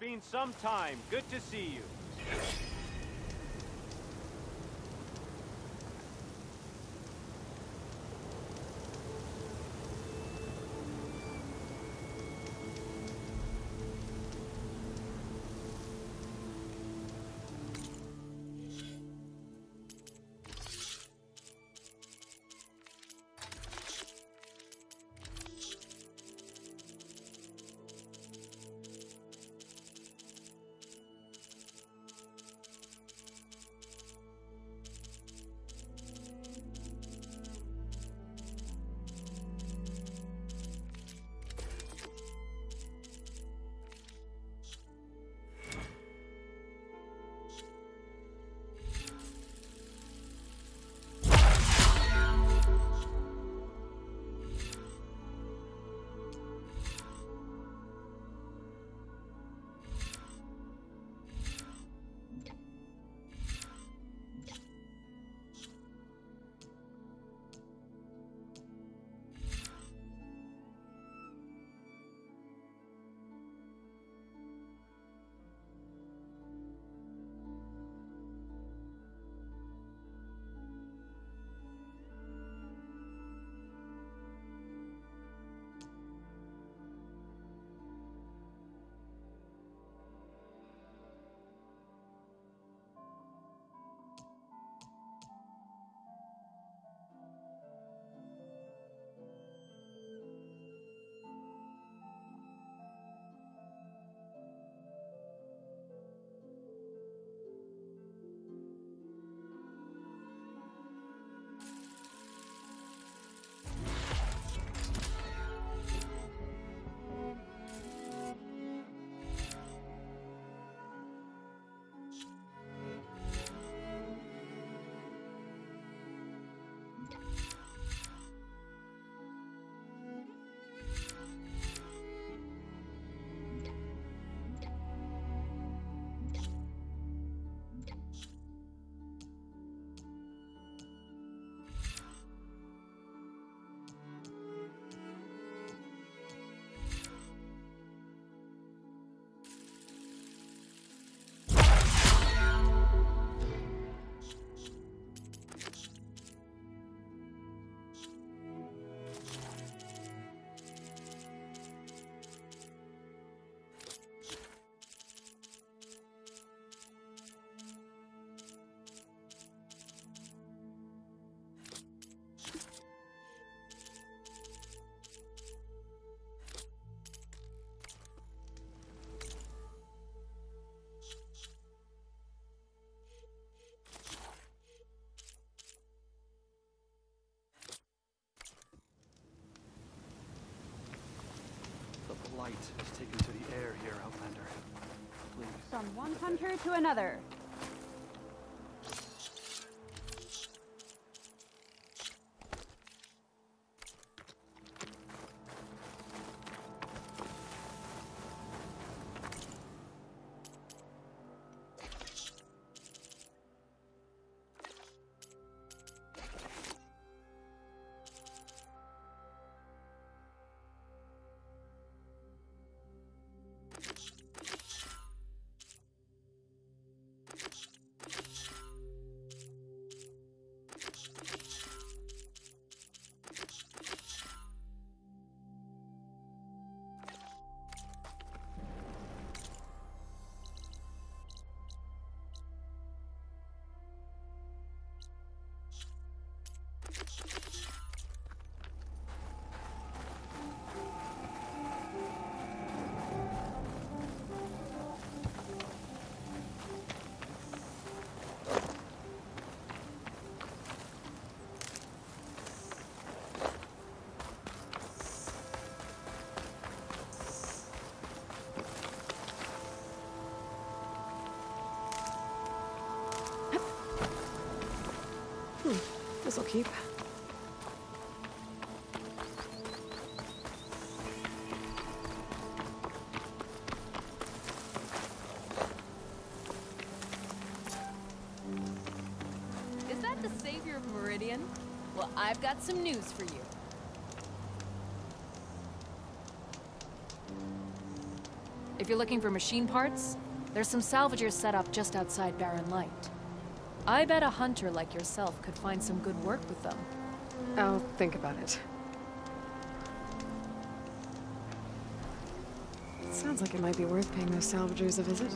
been some time. Good to see you. Light has taken to the air here, Outlander. Please. From one hunter to another. This'll keep. Is that the savior of Meridian? Well, I've got some news for you. If you're looking for machine parts, there's some salvagers set up just outside Barren Light. I bet a hunter like yourself could find some good work with them. I'll think about it. Sounds like it might be worth paying those salvagers a visit.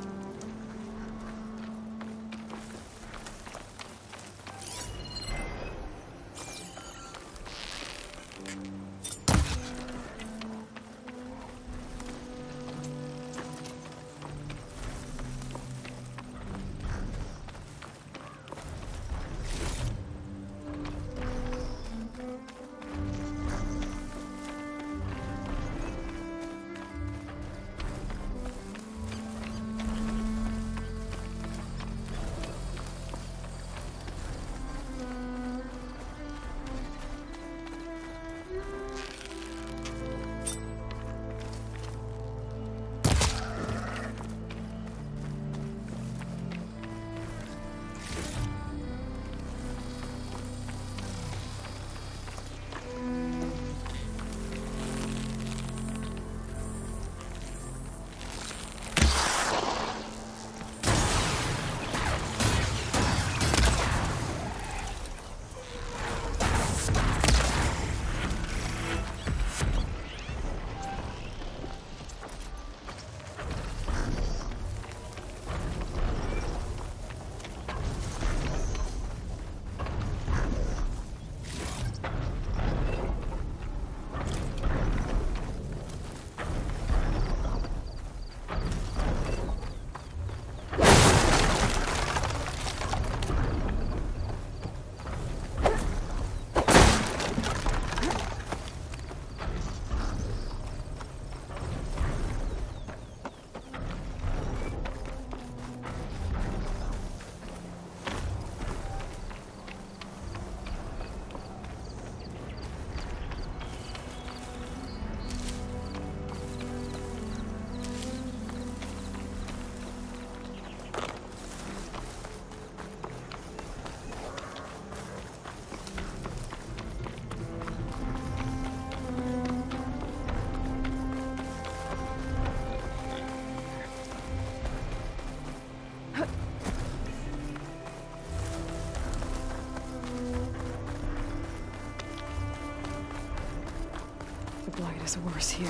Blight is worse here.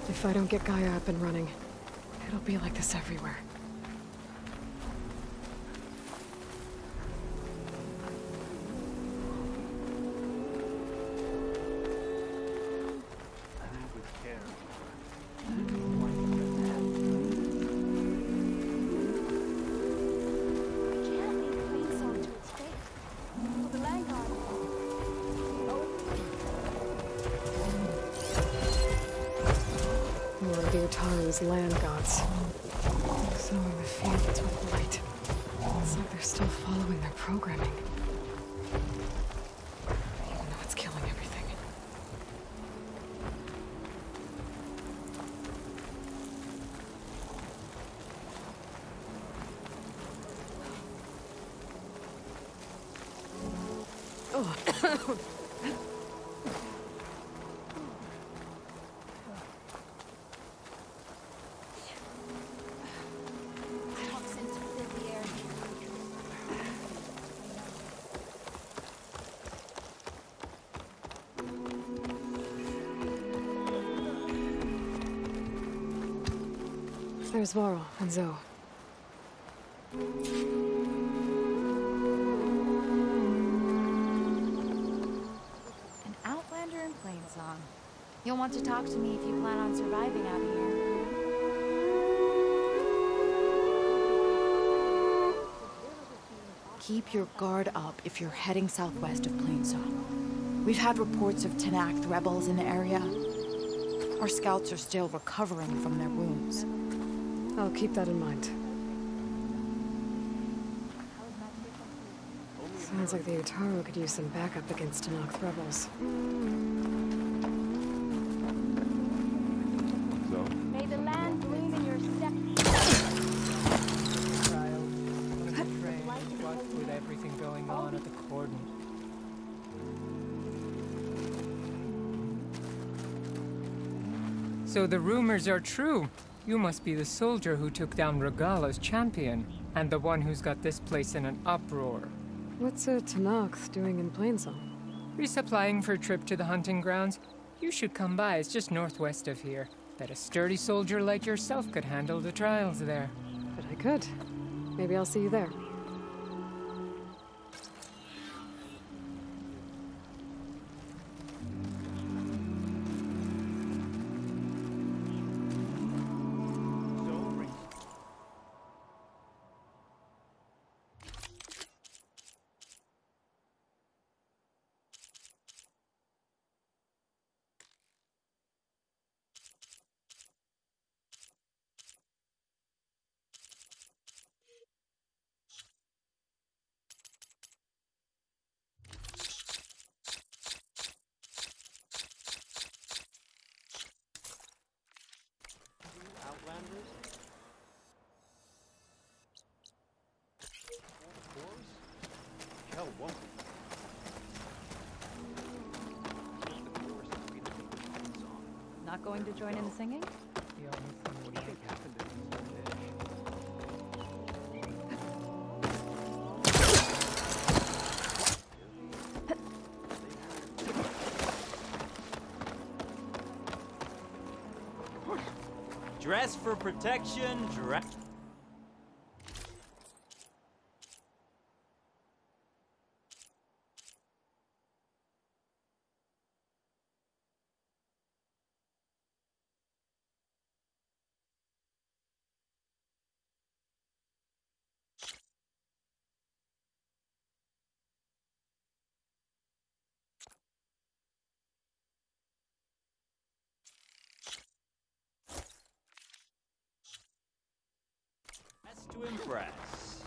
If I don't get Gaia up and running, it'll be like this everywhere. Utaru's land gods. Sowing the fields with light. It's like they're still following their programming. Even though it's killing everything. Oh. There's Varl and Zoe. An outlander in Plainsong. You'll want to talk to me if you plan on surviving out here. Keep your guard up if you're heading southwest of Plainsong. We've had reports of Tenakth rebels in the area. Our scouts are still recovering from their wounds. I'll keep that in mind. Sounds like the Utaru could use some backup against Tenakth rebels. So? May the land bloom in your step. With everything going on at the Cordon. So the rumors are true. You must be the soldier who took down Regala's champion, and the one who's got this place in an uproar. What's a Tenakth doing in Plainsong? Resupplying for a trip to the hunting grounds? You should come by, it's just northwest of here. Bet a sturdy soldier like yourself could handle the trials there. But I could. Maybe I'll see you there. Outlanders? Hell, won't Not going to join in the singing? The only thing we think happened to Dress for protection, dress. To impress.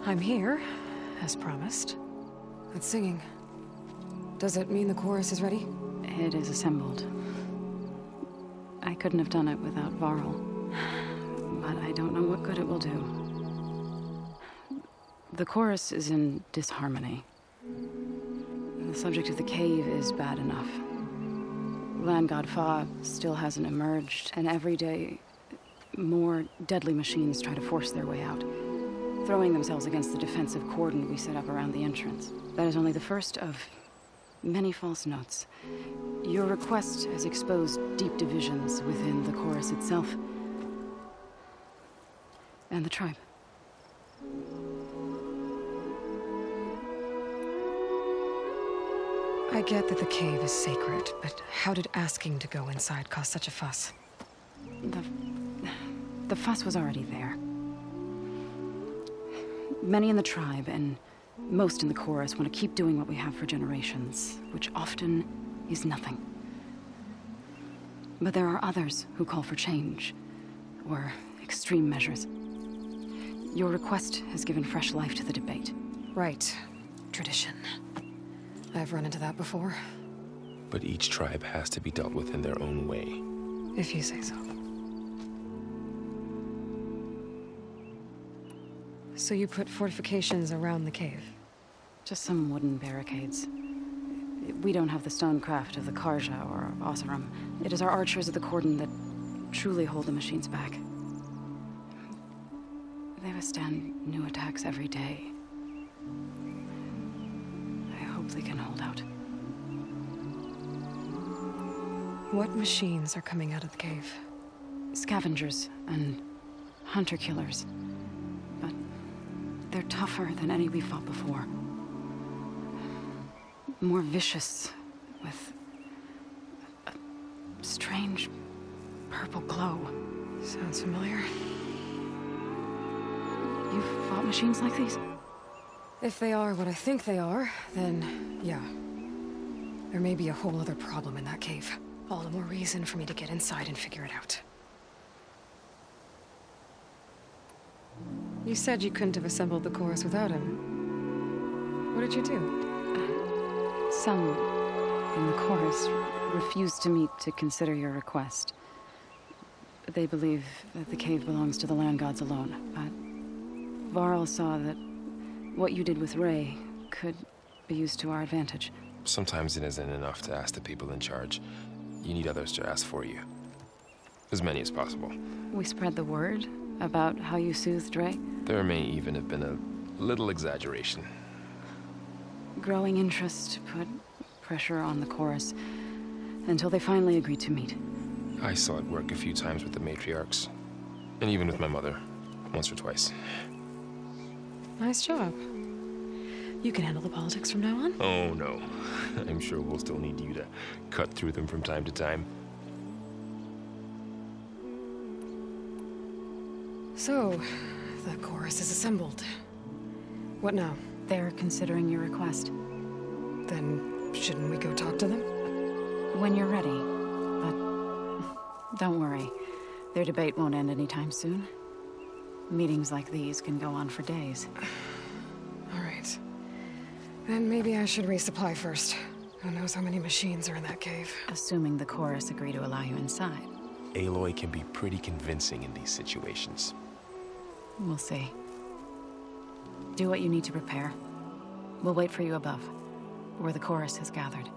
I'm here, as promised. It's singing. Does it mean the chorus is ready? It is assembled. I couldn't have done it without Varl. But I don't know what good it will do. The chorus is in disharmony. The subject of the cave is bad enough. Land God Fa still hasn't emerged, and every day, more deadly machines try to force their way out, throwing themselves against the defensive cordon we set up around the entrance. That is only the first of many false notes. Your request has exposed deep divisions within the chorus itself and the tribe. I get that the cave is sacred, but how did asking to go inside cause such a fuss? The fuss was already there. Many in the tribe, and most in the chorus, want to keep doing what we have for generations, which often is nothing. But there are others who call for change, or extreme measures. Your request has given fresh life to the debate. Right. Tradition. I've run into that before. But each tribe has to be dealt with in their own way. If you say so. So you put fortifications around the cave? Just some wooden barricades. We don't have the stonecraft of the Karja or Oseram. It is our archers of the cordon that truly hold the machines back. They withstand new attacks every day. they can hold out. What machines are coming out of the cave? Scavengers and hunter-killers. But they're tougher than any we fought before. More vicious, with a strange purple glow. Sounds familiar. You've fought machines like these? If they are what I think they are, then yeah. There may be a whole other problem in that cave. All the more reason for me to get inside and figure it out. You said you couldn't have assembled the chorus without him. What did you do? Some in the chorus refused to meet to consider your request. They believe that the cave belongs to the land gods alone, but Varl saw that what you did with Ray could be used to our advantage. Sometimes it isn't enough to ask the people in charge. You need others to ask for you. As many as possible. We spread the word about how you soothed Ray. There may even have been a little exaggeration. Growing interest put pressure on the chorus until they finally agreed to meet. I saw it work a few times with the matriarchs. And even with my mother. Once or twice. Nice job. You can handle the politics from now on? Oh, no. I'm sure we'll still need you to cut through them from time to time. So, the chorus is assembled. What now? They're considering your request. Then, shouldn't we go talk to them? When you're ready. But don't worry. Their debate won't end anytime soon. Meetings like these can go on for days. All right. Then maybe I should resupply first. Who knows how many machines are in that cave? Assuming the chorus agree to allow you inside. Aloy can be pretty convincing in these situations. We'll see. Do what you need to prepare. We'll wait for you above, where the chorus has gathered.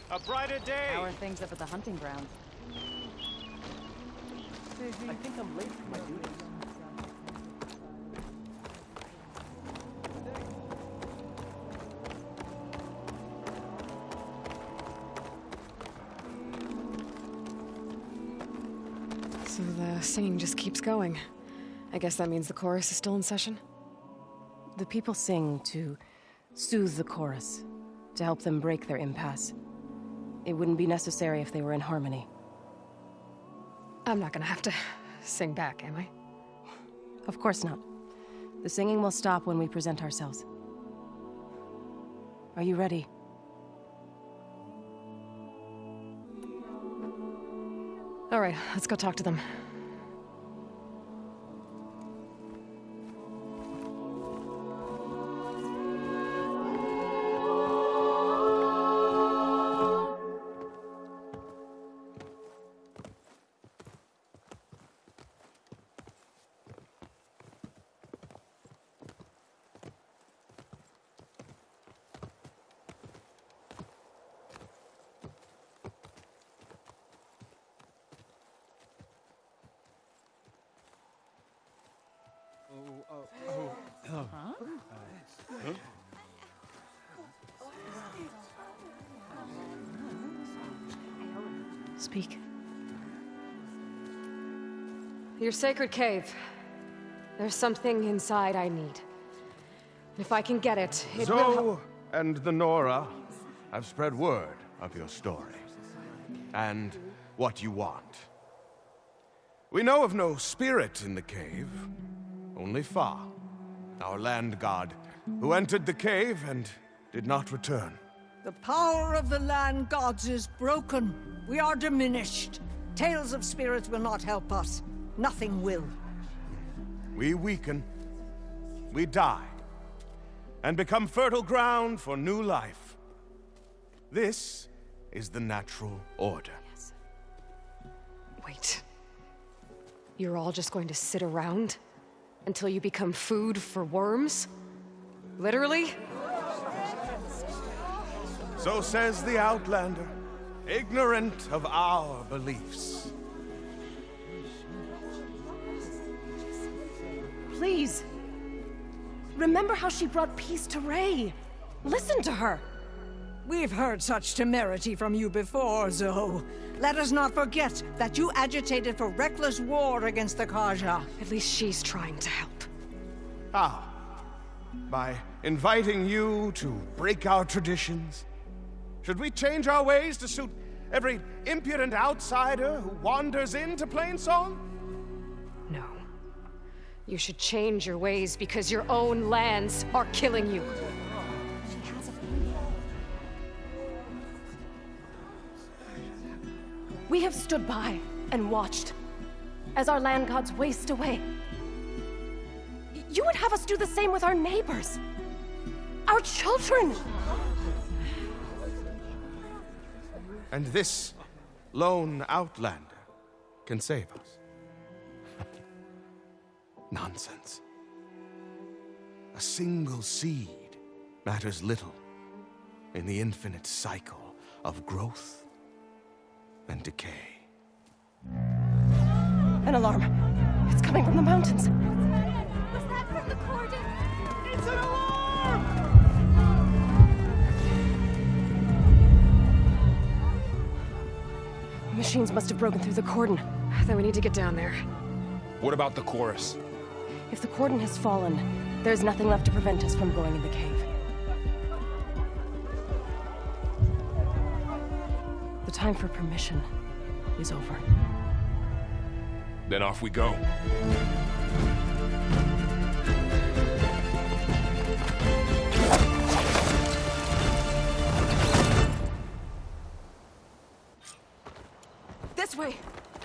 A brighter day! How are things up at the hunting grounds? I think I'm late for my duties. So the singing just keeps going. I guess that means the chorus is still in session? The people sing to soothe the chorus, to help them break their impasse. It wouldn't be necessary if they were in harmony. I'm not gonna have to sing back, am I? Of course not. The singing will stop when we present ourselves. Are you ready? All right, let's go talk to them. Speak. Your sacred cave. There's something inside I need. If I can get it, it will Zoe and the Nora have spread word of your story. And what you want. We know of no spirit in the cave. Only Fa, our land god, who entered the cave and did not return. The power of the land gods is broken. We are diminished. Tales of spirits will not help us. Nothing will. We weaken. We die. And become fertile ground for new life. This is the natural order. Yes. Wait. You're all just going to sit around until you become food for worms? Literally? So says the Outlander, ignorant of our beliefs. Please. Remember how she brought peace to Ray. Listen to her. We've heard such temerity from you before, Zoe. Let us not forget that you agitated for reckless war against the Kaja. At least she's trying to help. How? By inviting you to break our traditions? Should we change our ways to suit every impudent outsider who wanders into Plainsong? No. You should change your ways because your own lands are killing you. We have stood by and watched as our land gods waste away. You would have us do the same with our neighbors, our children. And this lone outlander can save us. Nonsense. A single seed matters little in the infinite cycle of growth and decay. An alarm. It's coming from the mountains. Was that from the cordon? It's an alarm! Machines must have broken through the cordon. Then we need to get down there. What about the chorus? If the cordon has fallen, there's nothing left to prevent us from going in the cave. The time for permission is over. Then off we go. This way!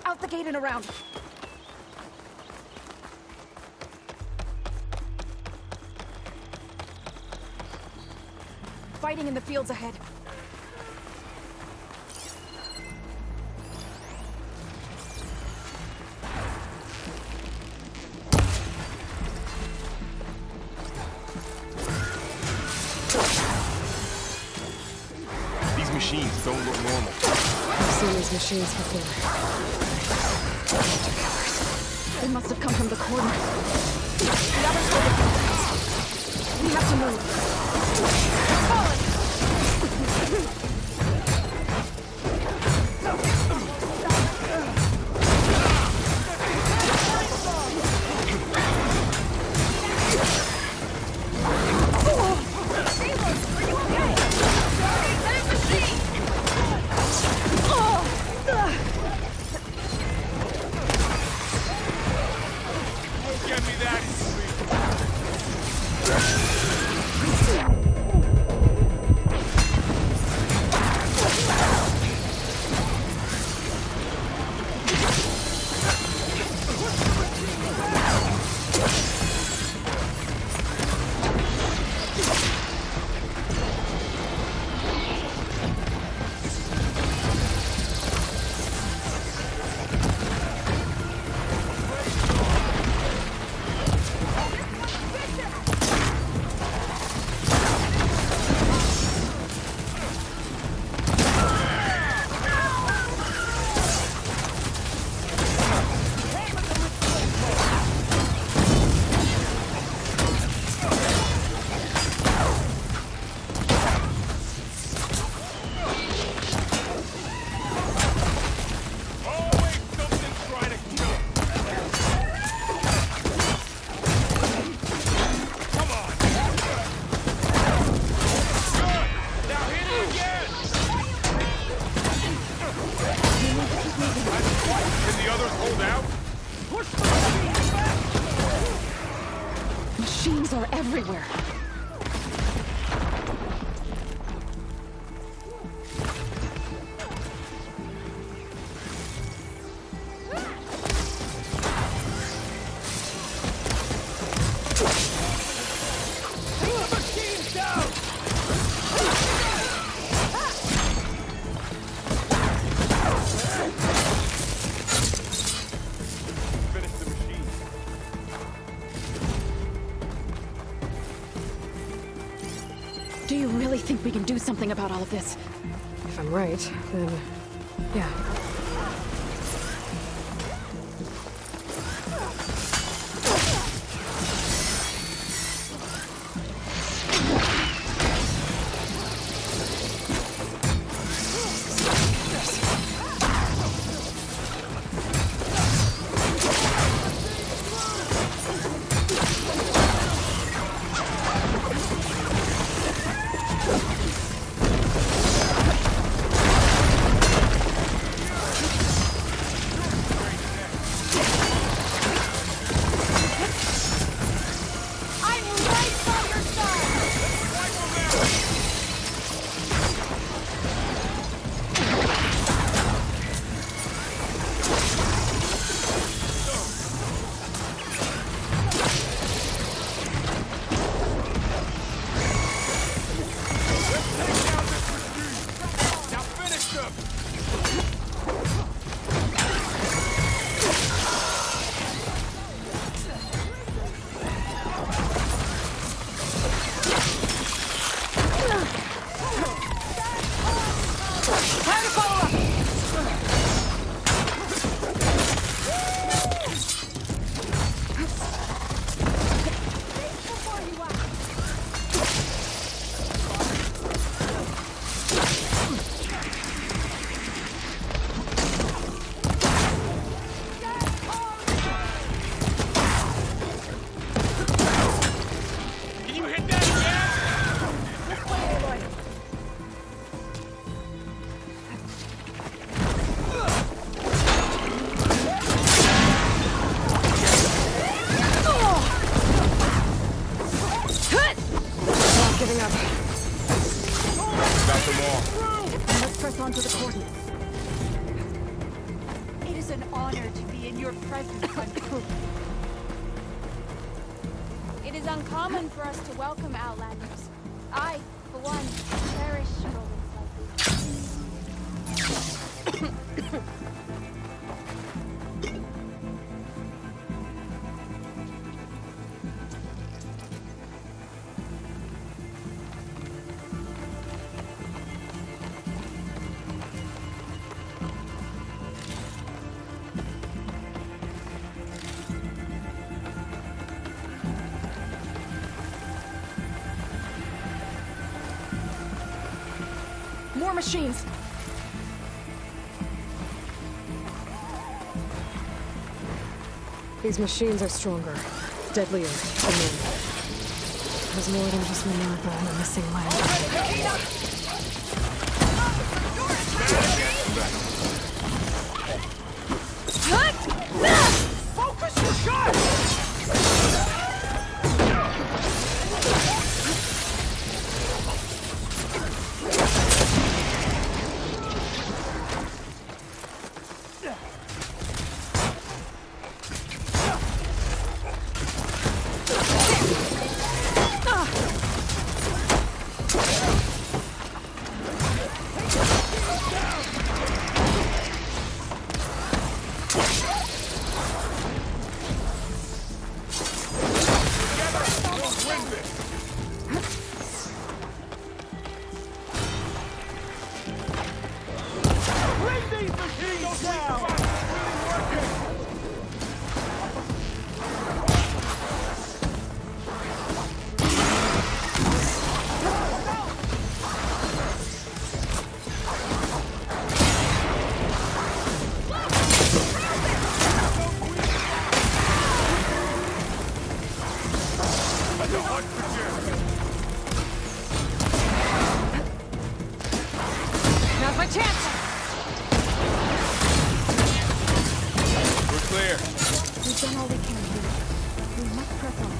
Out the gate and around! Fighting in the fields ahead. machines don't look normal. I've seen these machines before. They must have come from the corner. The others will be. We have to move. Get me that! Machines are everywhere. Do you really think we can do something about all of this? If I'm right, then yeah. Let's press on to the coordinates. It is an honor to be in your presence, country. It is uncommon for us to welcome outlanders. I, for one, cherish moments like these. More machines! These machines are stronger, deadlier than normal. There's more than just Minerva and a missing land. Focus your shot! Now's my chance! We're clear. We've done all we can here. We must press on.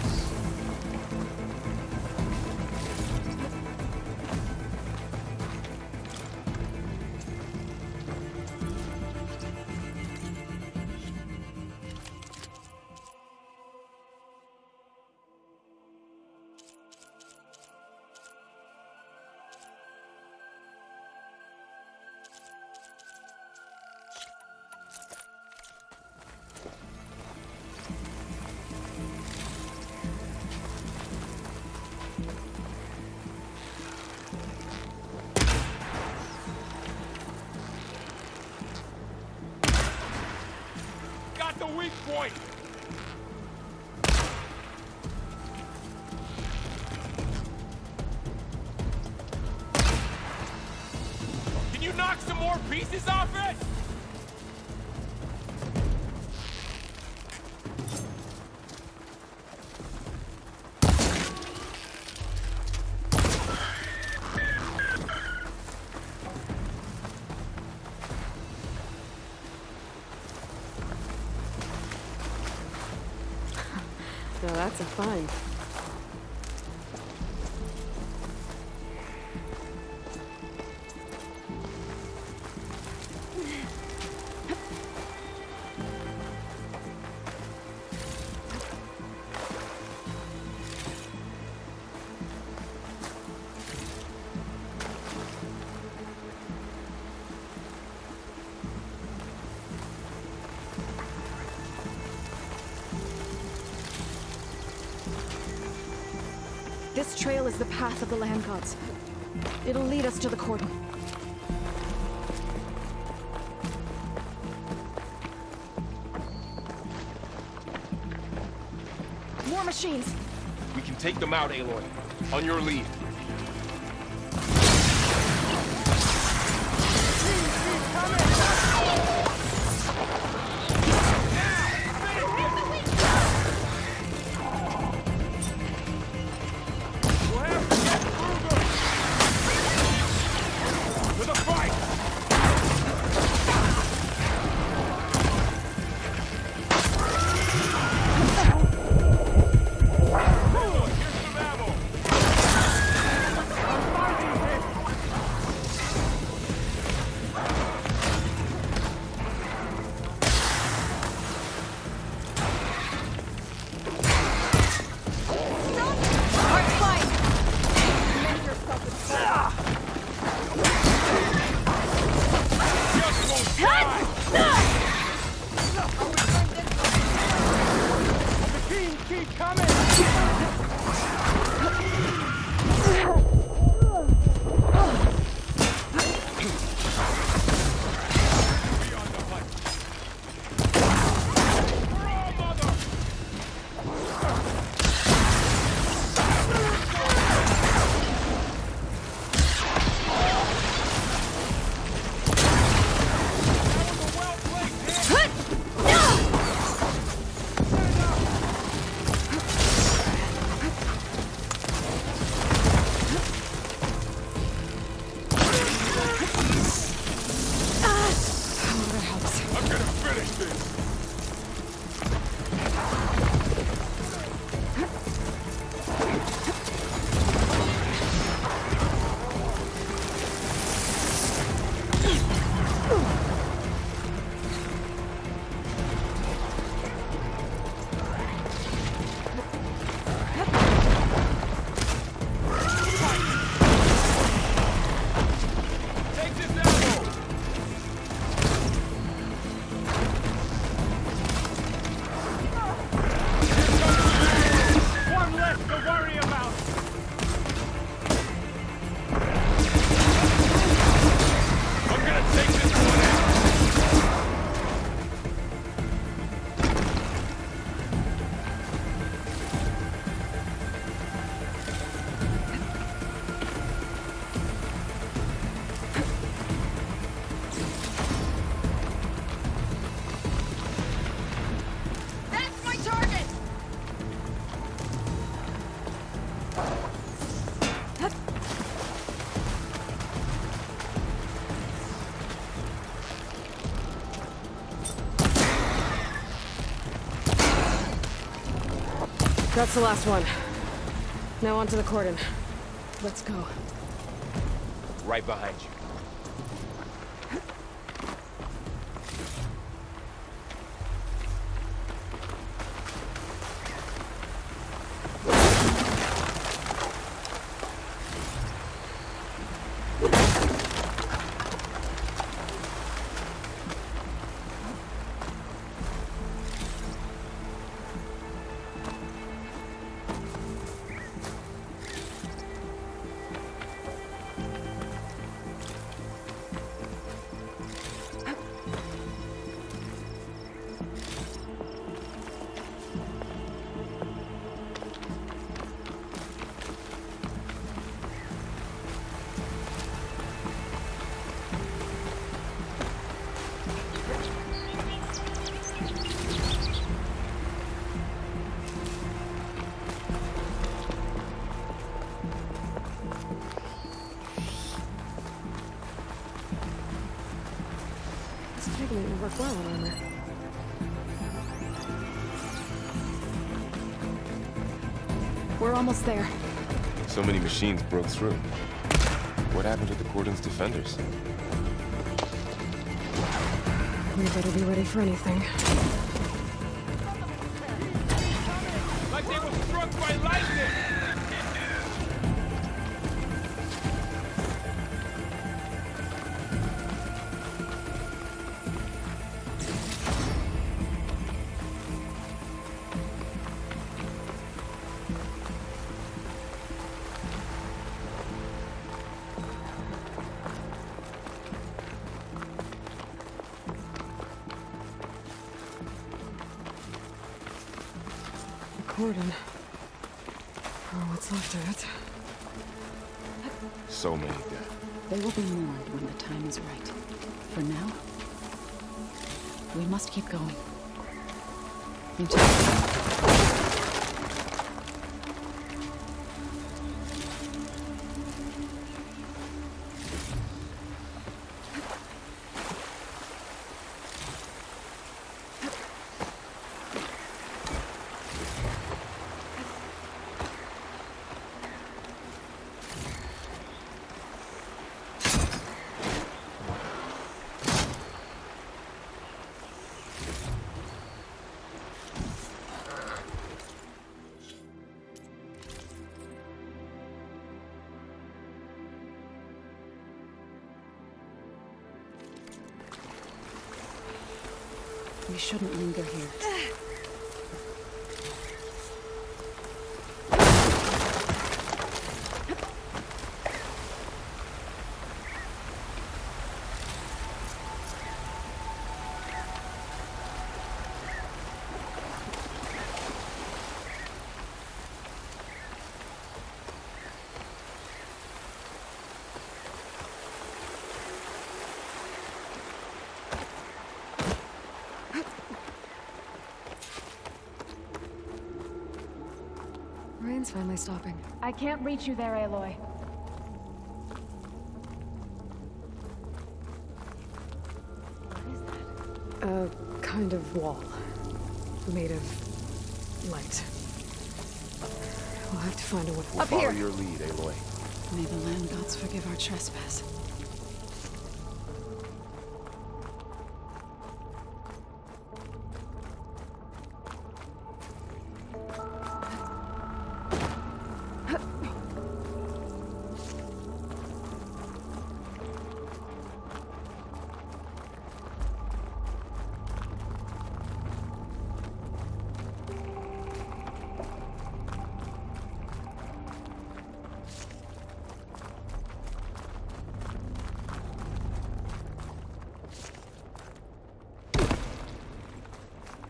Got the weak point! Can you knock some more pieces off it? So that's a find. This trail is the path of the land gods. It'll lead us to the cordon. More machines! We can take them out, Aloy. On your lead. That's the last one. Now onto the cordon. Let's go. Right behind you. It work well in armor. We're almost there. So many machines broke through. What happened to the cordon's defenders? We better be ready for anything. Like they were struck by lightning! Cordon. Oh, what's left of it? So many dead. They will be mourned when the time is right. For now, we must keep going. We shouldn't linger here. Rain's finally stopping. I can't reach you there, Aloy. A kind of wall. Made of light. We'll have to find a way. We'll follow your lead, Aloy. May the land gods forgive our trespass.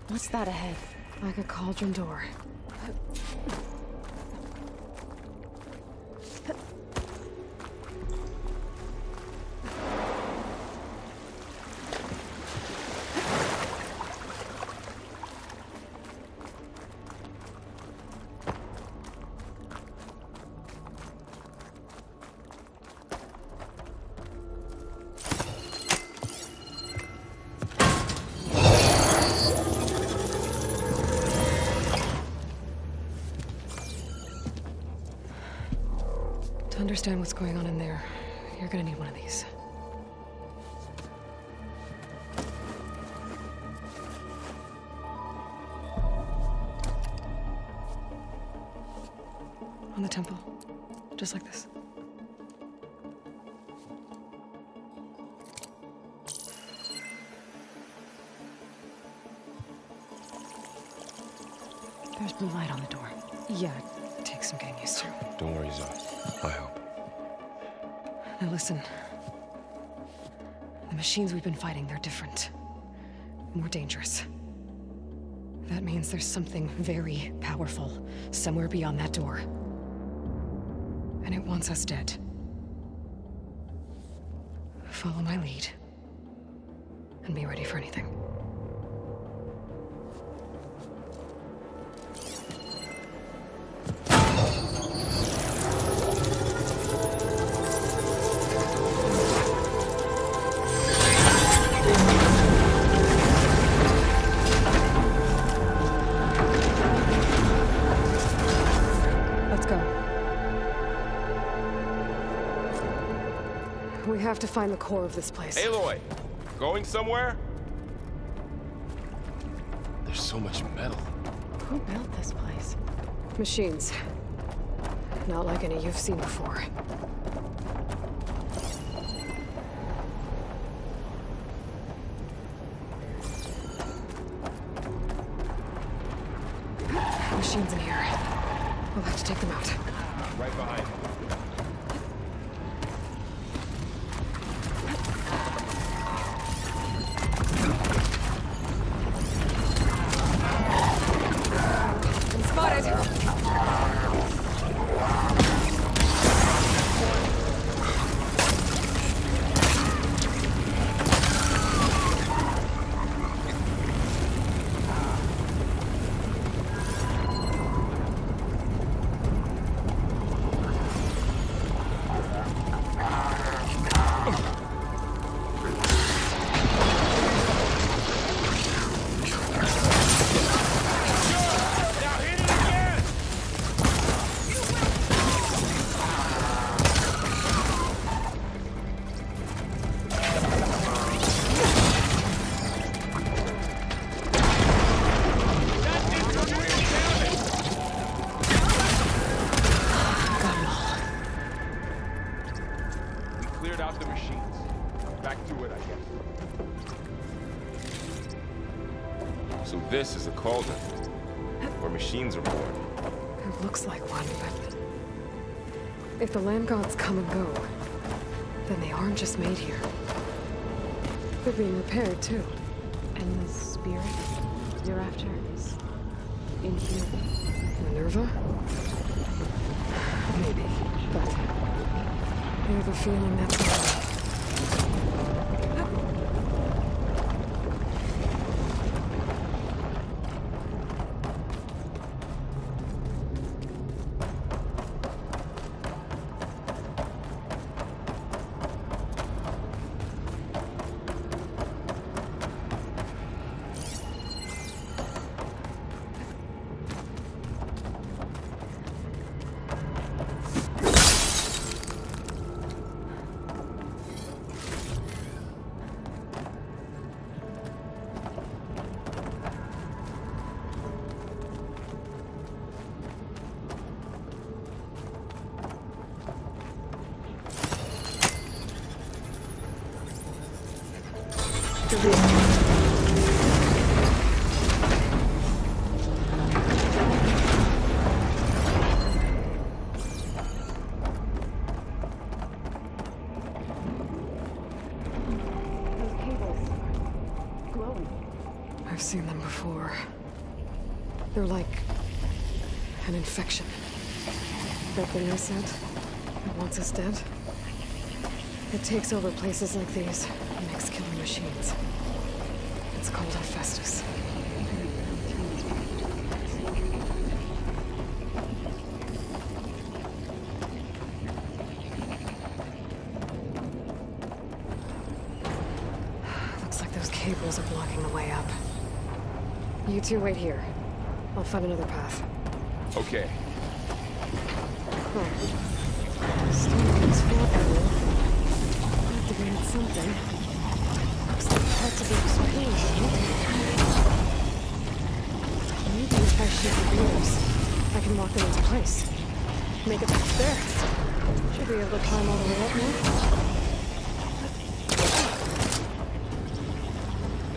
What's that ahead? Like a cauldron door. To understand what's going on in there, you're gonna need one of these. On the temple. Just like this. There's blue light on the door. Yeah, it takes some getting used to. Don't worry, Zoe. I help. Now listen. The machines we've been fighting, they're different. More dangerous. That means there's something very powerful somewhere beyond that door. And it wants us dead. Follow my lead. And be ready for anything. We have to find the core of this place. Aloy, going somewhere? There's so much metal. Who built this place? Machines. Not like any you've seen before. Machines in here. We'll have to take them out. Right behind. So this is a cauldron, where machines are born. It looks like one, but if the land gods come and go, then they aren't just made here. They're being repaired, too. And the spirit you're after is in here? Minerva? Maybe, but I have a feeling that's not. I've seen them before. They're like an infection. That thing I said, that wants us dead. It takes over places like these and makes killing machines. It's called Hephaestus. Looks like those cables are blocking the way up. You two wait here. I'll find another path. Okay. Oh. Stevens floor panel. Activated something. Looks like parts of those pillars are rotating. Maybe if I shoot the gears, I can lock them into place. Make it back there. Should be able to climb all the way up now.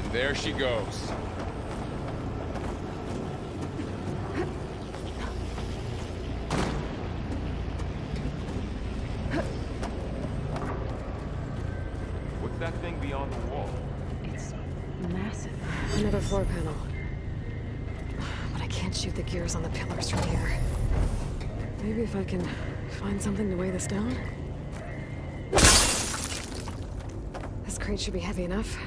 And there she goes. What's that thing beyond the wall? It's massive. Another floor panel. But I can't shoot the gears on the pillars from here. Maybe if I can find something to weigh this down? This crate should be heavy enough.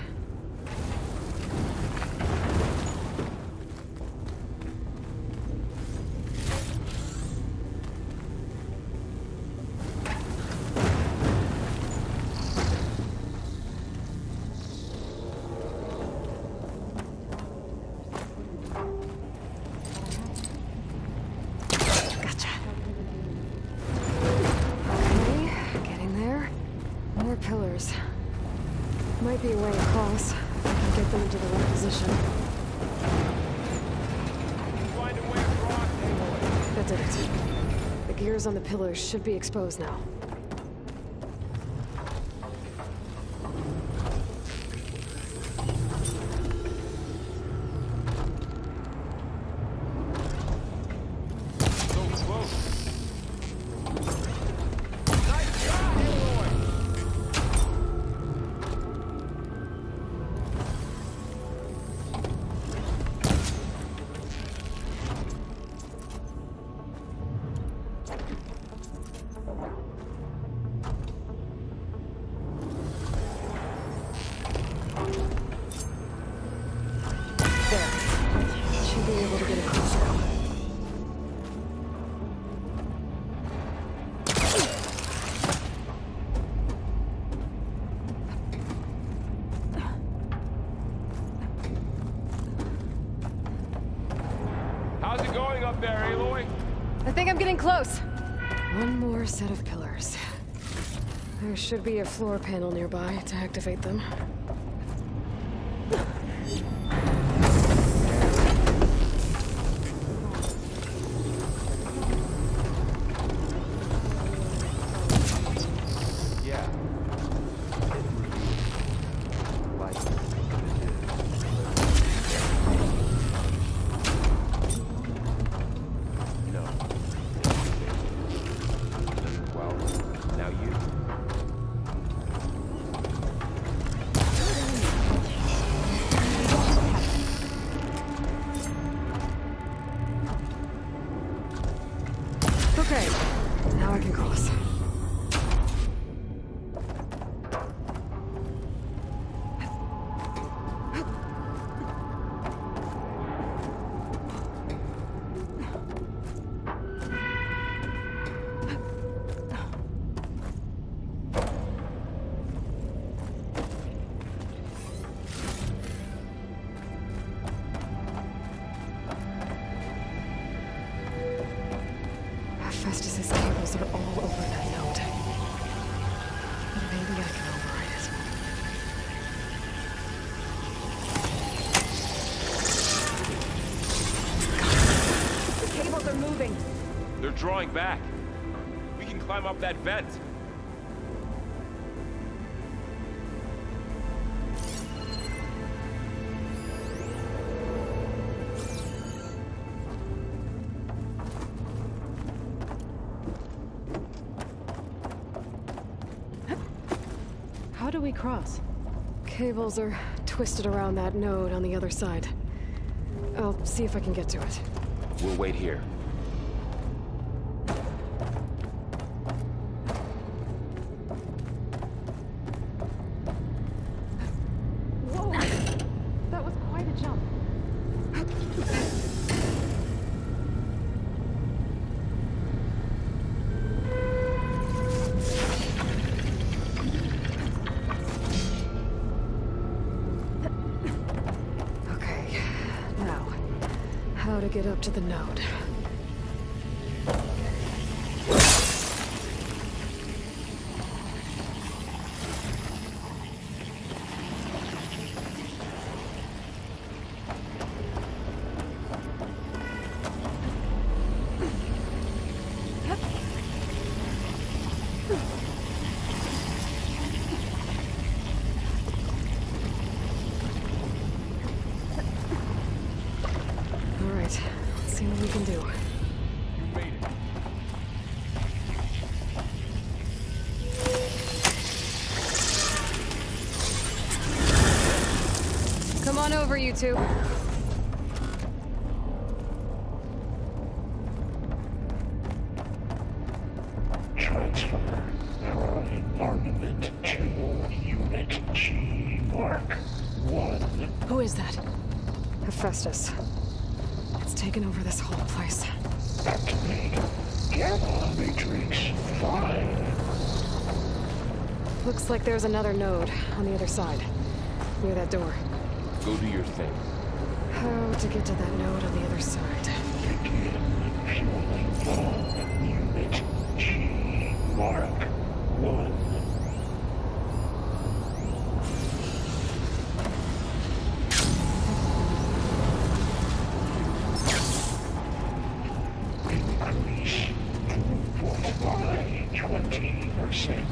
Might be a way across, if I can get them into the right position. Find a way across, Aloy. That did it. The gears on the pillars should be exposed now. So close. Nice job, Aloy. Should be able to get across now. How's it going up there, Aloy? I think I'm getting close. One more set of pillars. There should be a floor panel nearby to activate them. Okay, now I can cross. Festus's cables are all over that node. But maybe I can override it. The cables are moving. They're drawing back. We can climb up that vent. How do we cross? Cables are twisted around that node on the other side. I'll see if I can get to it. We'll wait here. Whoa! That was quite a jump. Okay, now, how to get up to the node. to? Transfer prime armament to Unit G Mark 1. Who is that? Hephaestus. It's taken over this whole place. Activate Gamma Matrix 5. Looks like there's another node on the other side. Near that door. Go do your thing. How to get to that node on the other side? Begin fueling bomb Unit G Mark 1. Increase throughput by 20%.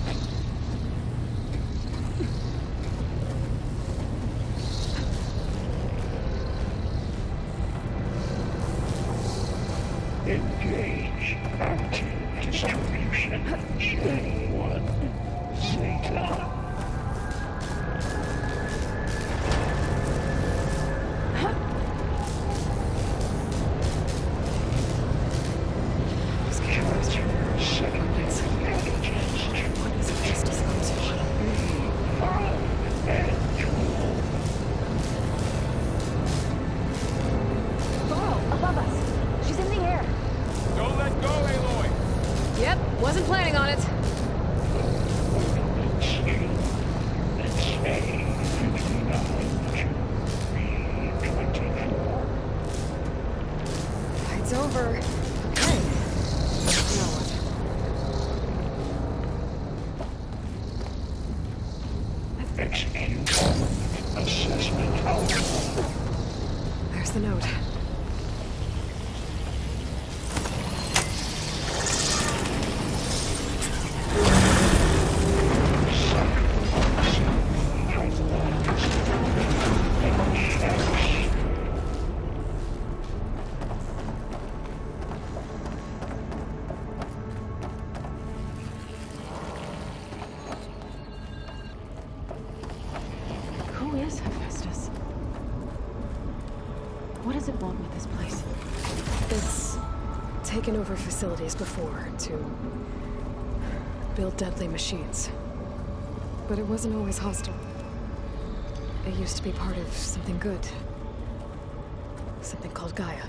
Engage active distribution. J1 Zeta. Wasn't planning on it. It's over. Okay. Now what? Execute assessment outcome. There's the note. Who is Hephaestus? What does it want with this place? It's taken over facilities before to build deadly machines. But it wasn't always hostile. It used to be part of something good. Something called Gaia.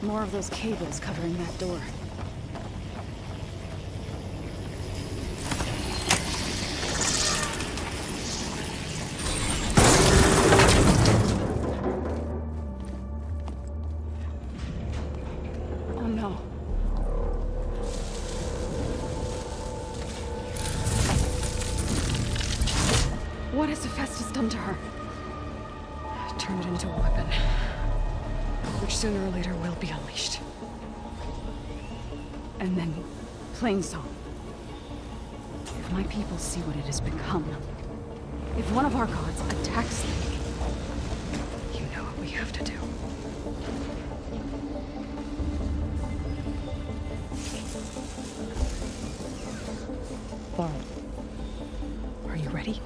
More of those cables covering that door. Oh no. What has Hephaestus done to her? Turn it into a weapon. Which sooner or later will be unleashed. And then, Plainsong. If my people see what it has become, if one of our gods attacks them, you know what we have to do. Are you ready?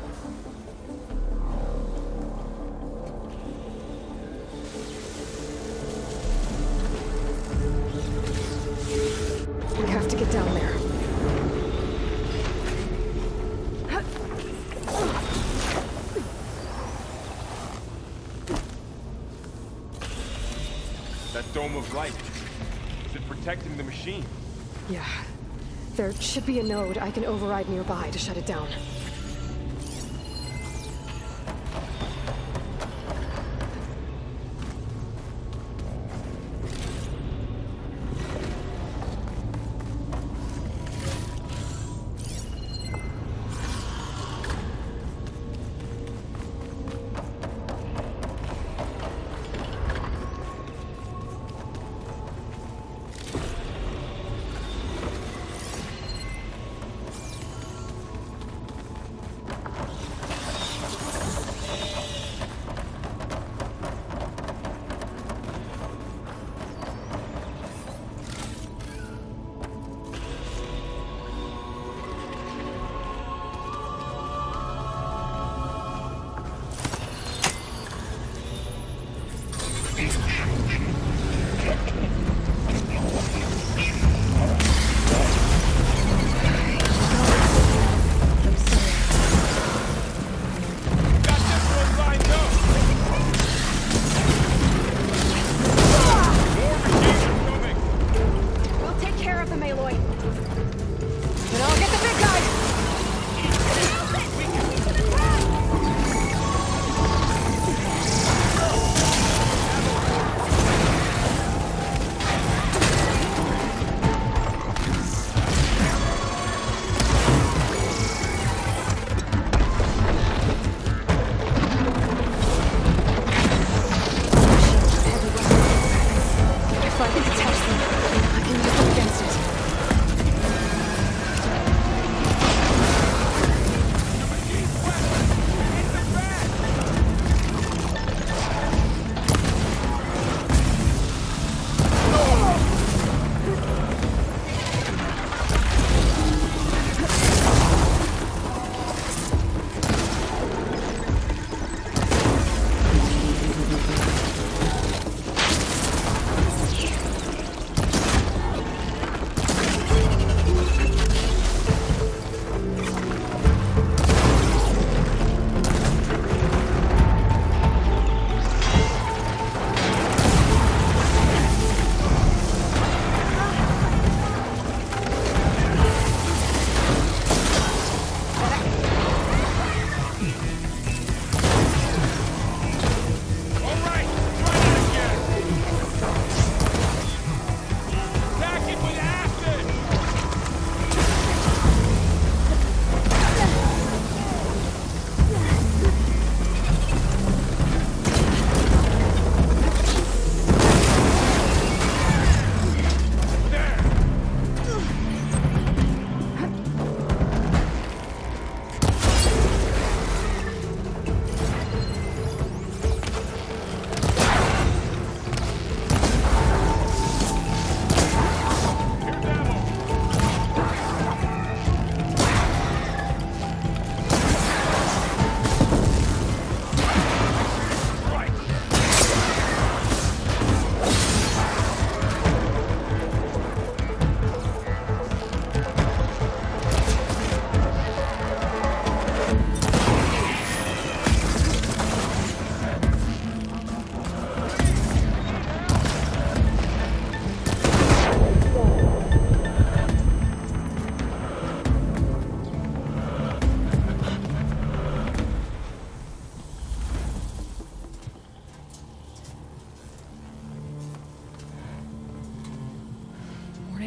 We have to get down there. That dome of light. Is it protecting the machine? Yeah. There should be a node I can override nearby to shut it down. care of them, Aloy. Then I'll get the big guy!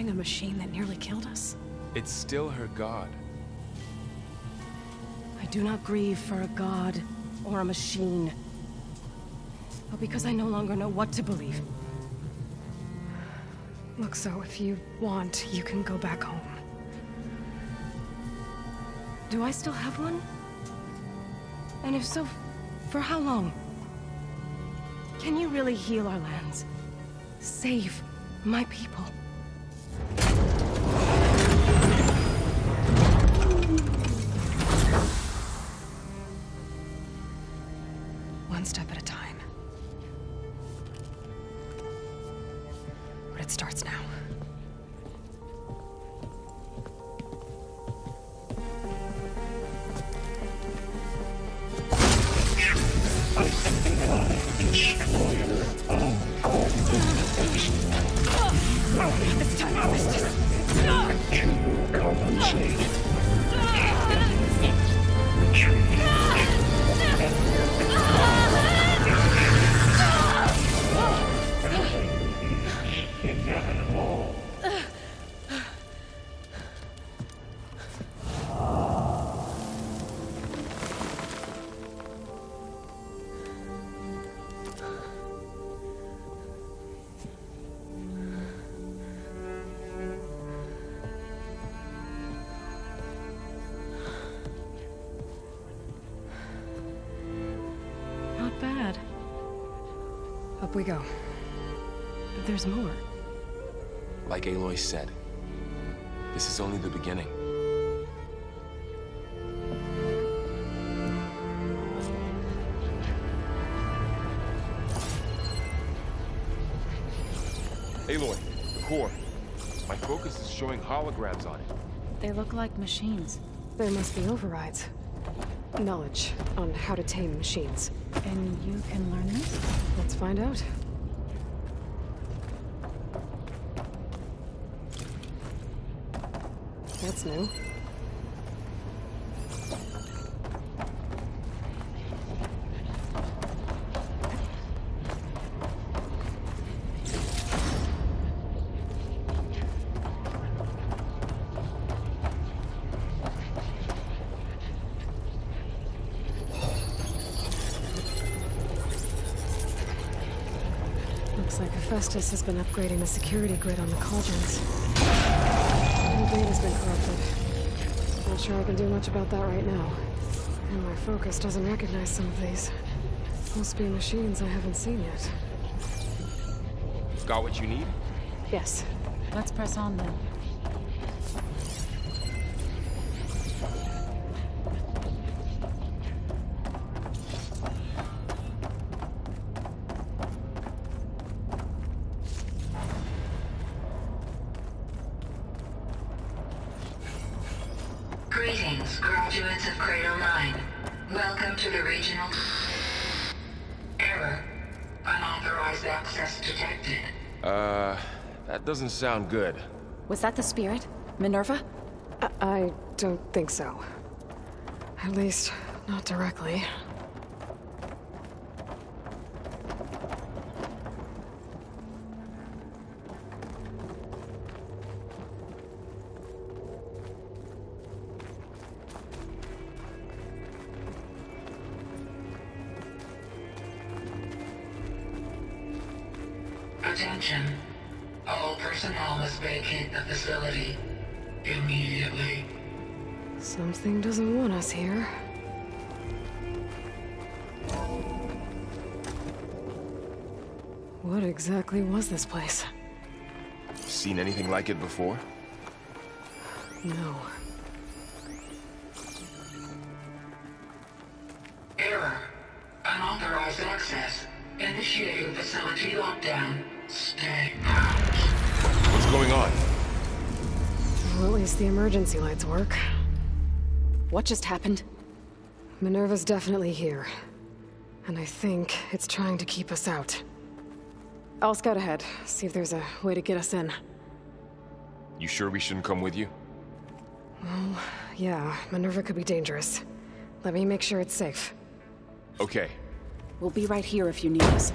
A machine that nearly killed us. It's still her god. I do not grieve for a god or a machine, but because I no longer know what to believe. Look, so if you want, you can go back home. Do I still have one? And if so, for how long? Can you really heal our lands? Save my people? One step at a time. But it starts now. It's time to compensate. Inevitable. Not bad. Up we go. But there's more. Like Aloy said, this is only the beginning. Aloy, the core. My focus is showing holograms on it. They look like machines. There must be overrides. Knowledge on how to tame machines. And you can learn this? Let's find out. That's new. Looks like Hephaestus has been upgrading the security grid on the cauldrons. The data's been corrupted. Not sure I can do much about that right now. And my focus doesn't recognize some of these. Must be machines I haven't seen yet. Got what you need? Yes. Let's press on then. Greetings, graduates of Cradle 9. Welcome to the regional... Error. Unauthorized access detected. That doesn't sound good. Was that the spirit? Minerva? I don't think so. At least, not directly. Attention. All personnel must vacate the facility immediately. Something doesn't want us here. What exactly was this place? Seen anything like it before? No. Error. Unauthorized access. Initiating facility lockdown. Stay out. What's going on? Well, at least the emergency lights work. What just happened? Minerva's definitely here. And I think it's trying to keep us out. I'll scout ahead, see if there's a way to get us in. You sure we shouldn't come with you? Well, yeah, Minerva could be dangerous. Let me make sure it's safe. Okay. We'll be right here if you need us.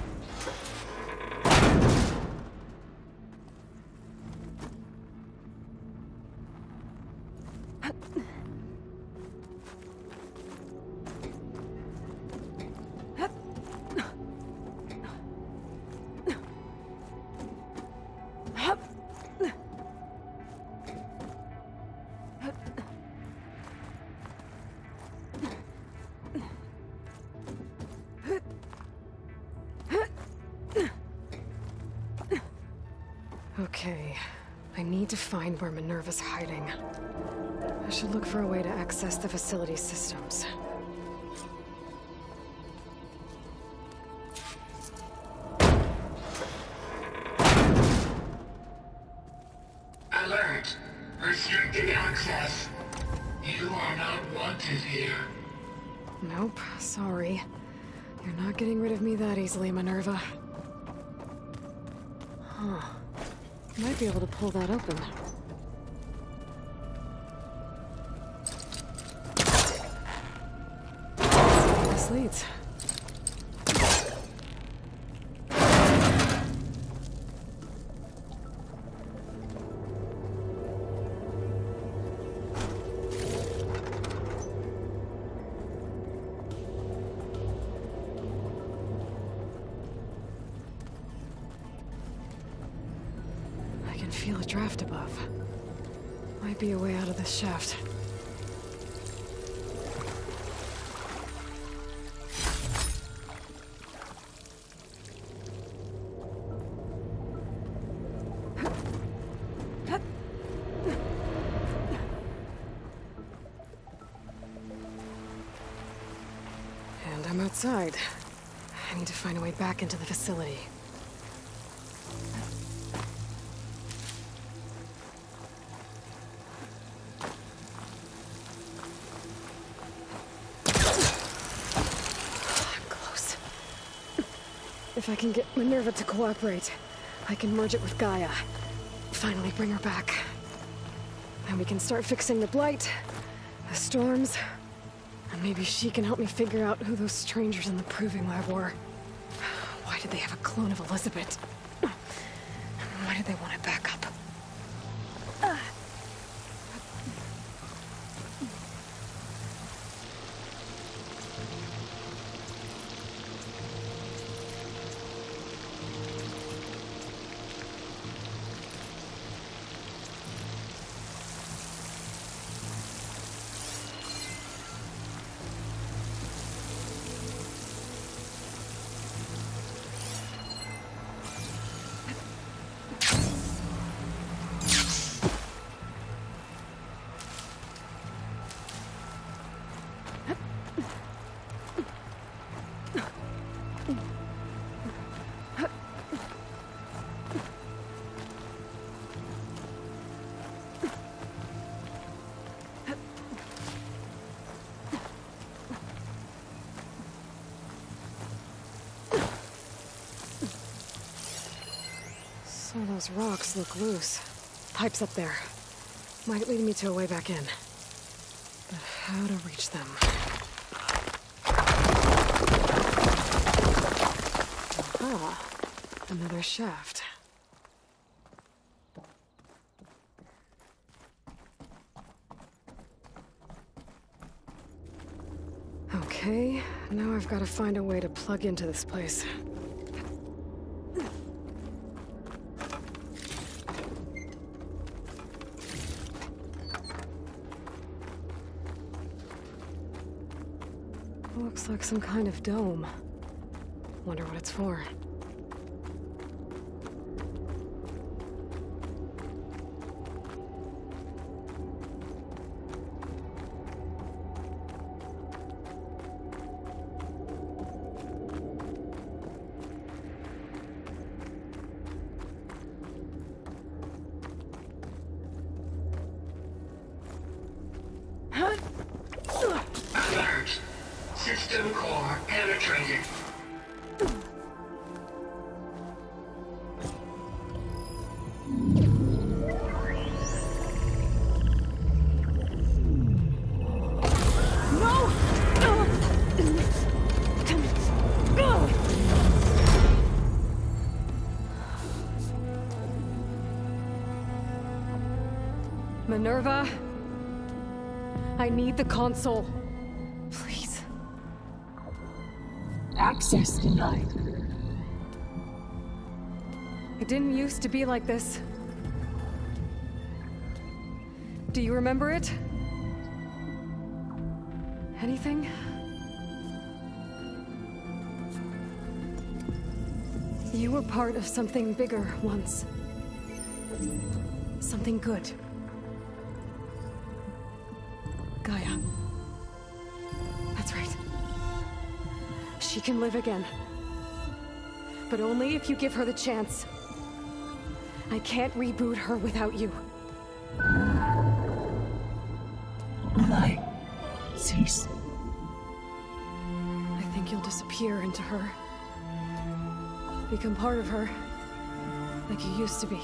Okay, I need to find where Minerva's hiding. I should look for a way to access the facility systems. Alert. Restricted access. You are not wanted here. Nope, sorry. You're not getting rid of me that easily, Minerva. Huh. Might be able to pull that open. Let's see where this leads. Feel a draft above. Might be a way out of this shaft. And I'm outside. I need to find a way back into the facility. If I can get Minerva to cooperate, I can merge it with Gaia. Finally bring her back. And we can start fixing the blight, the storms, and maybe she can help me figure out who those strangers in the proving lab were. Why did they have a clone of Elizabeth? Why did they want it back up? Some of those rocks look loose. Pipes up there. Might lead me to a way back in. But how to reach them? Aha. Another shaft. Okay, now I've got to find a way to plug into this place. Looks like some kind of dome. Wonder what it's for. Alert! System core penetrated. Minerva, I need the console. Please. Access denied. It didn't used to be like this. Do you remember it? Anything? You were part of something bigger once. Something good. Gaia. That's right. She can live again. But only if you give her the chance. I can't reboot her without you. Lie. Cease. I think you'll disappear into her. Become part of her. Like you used to be.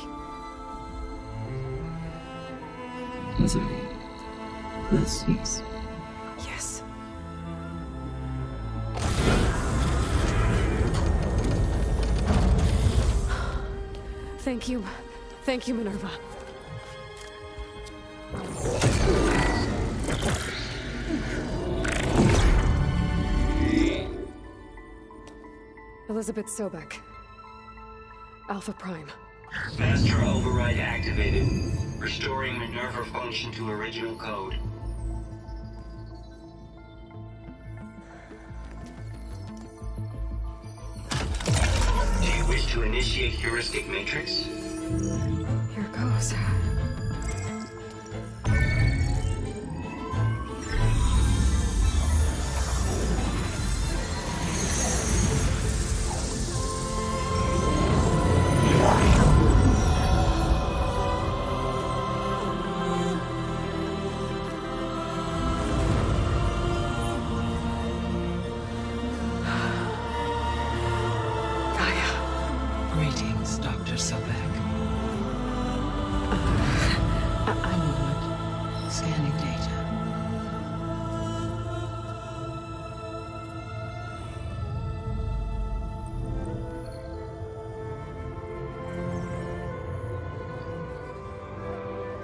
Desiree. Let's cease. Yes. Thank you. Thank you, Minerva. Elizabeth Sobek. Alpha Prime. Master override activated. Restoring Minerva function to original code. Do you wish to initiate heuristic matrix? Here goes. Greetings, Dr. Sobek.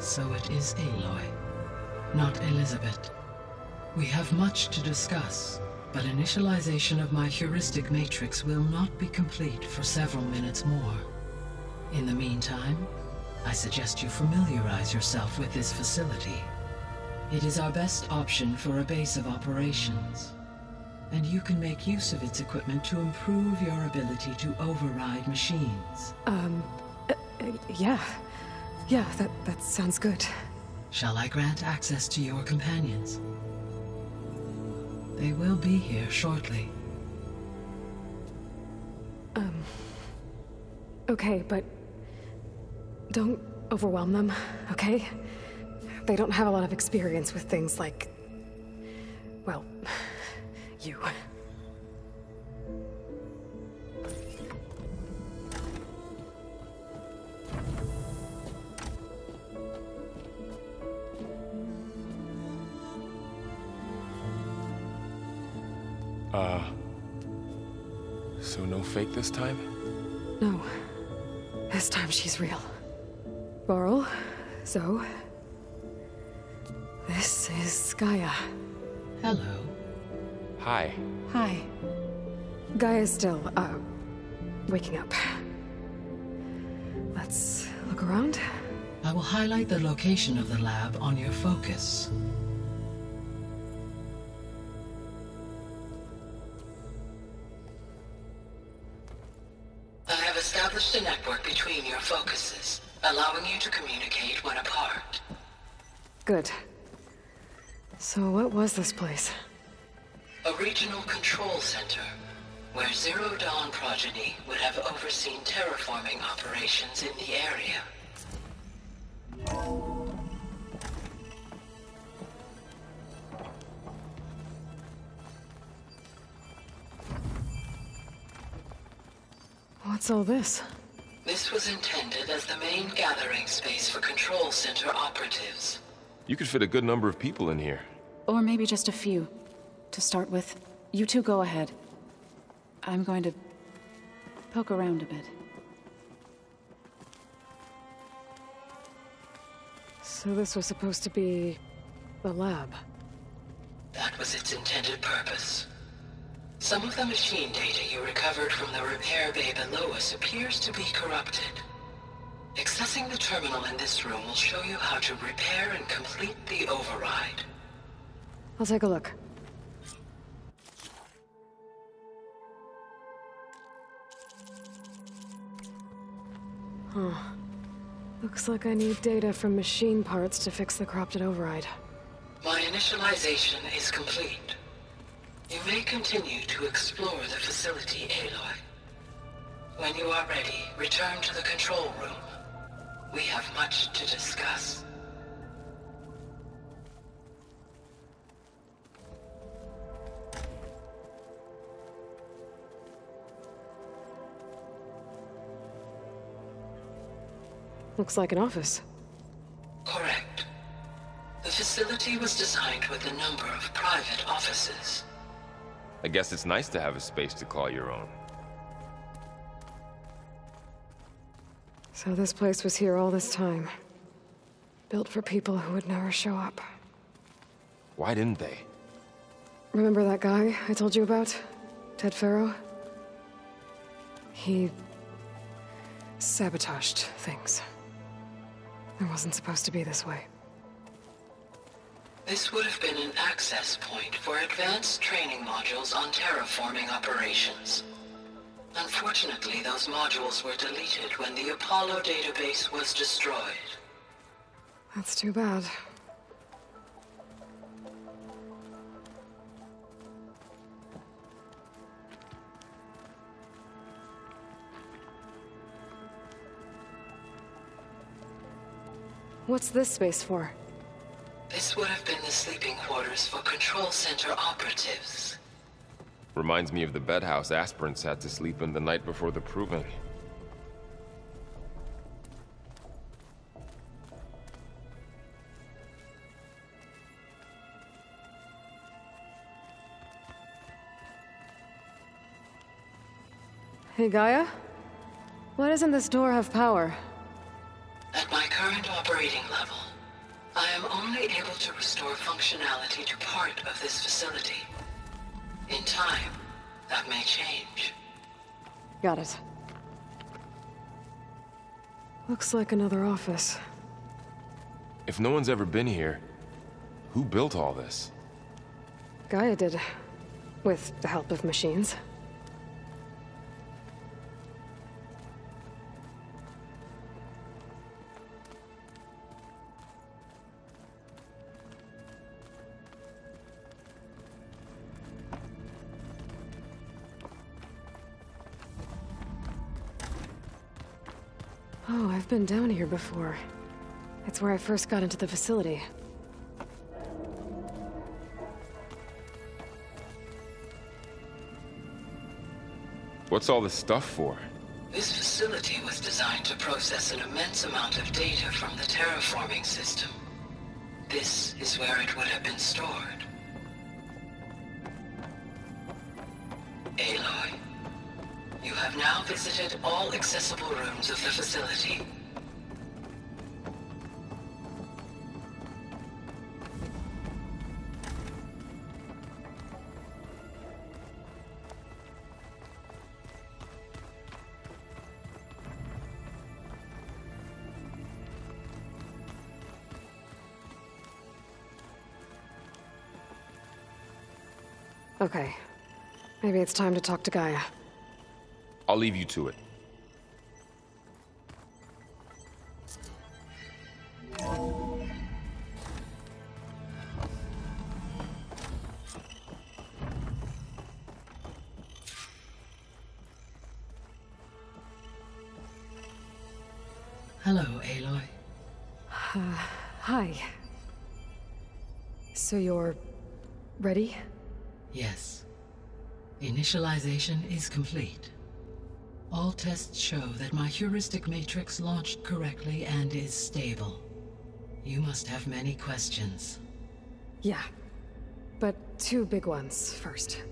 So it is Aloy, not Elizabeth. We have much to discuss, but initialization of my heuristic matrix will not be complete for several minutes more. In the meantime, I suggest you familiarize yourself with this facility. It is our best option for a base of operations, and you can make use of its equipment to improve your ability to override machines. Yeah. Yeah, that sounds good. Shall I grant access to your companions? They will be here shortly. Okay, but don't overwhelm them, okay? They don't have a lot of experience with things like, well, you. So no fake this time? No. This time she's real. Varl, Zoe. This is Gaia. Hello. Hi. Hi. Gaia's still, waking up. Let's look around. I will highlight the location of the lab on your focus. I have established a network between your focuses, allowing you to communicate when apart. Good. So what was this place? A regional control center, where Zero Dawn progeny would have overseen terraforming operations in the area. What's all this? This was intended as the main gathering space for control center operatives. You could fit a good number of people in here. Or maybe just a few. To start with, you two go ahead. I'm going to poke around a bit. So this was supposed to be a lab. That was its intended purpose. Some of the machine data you recovered from the repair bay below us appears to be corrupted. Accessing the terminal in this room will show you how to repair and complete the override. I'll take a look. Huh. Looks like I need data from machine parts to fix the corrupted override. My initialization is complete. You may continue to explore the facility, Aloy. When you are ready, return to the control room. We have much to discuss. Looks like an office. Correct. The facility was designed with a number of private offices. I guess it's nice to have a space to call your own. So this place was here all this time. Built for people who would never show up. Why didn't they? Remember that guy I told you about? Ted Faro? He sabotaged things. It wasn't supposed to be this way. This would have been an access point for advanced training modules on terraforming operations. Unfortunately, those modules were deleted when the Apollo database was destroyed. That's too bad. What's this space for? This would have been the sleeping quarters for control center operatives. Reminds me of the bedhouse aspirants had to sleep in the night before the proving. Hey, Gaia? Why doesn't this door have power? At my current operating operating level. I am only able to restore functionality to part of this facility. In time, that may change. Got it. Looks like another office. If no one's ever been here, who built all this? Gaia did. With the help of machines. Oh, I've been down here before. It's where I first got into the facility. What's all this stuff for? This facility was designed to process an immense amount of data from the terraforming system. This is where it would have been stored. Aloy, you have now visited all accessible rooms of the facility. Okay. Maybe it's time to talk to Gaia. I'll leave you to it. Hello, Aloy. Hi. So you're... ready? Yes. Initialization is complete. All tests show that my heuristic matrix launched correctly and is stable. You must have many questions. Yeah. But two big ones first.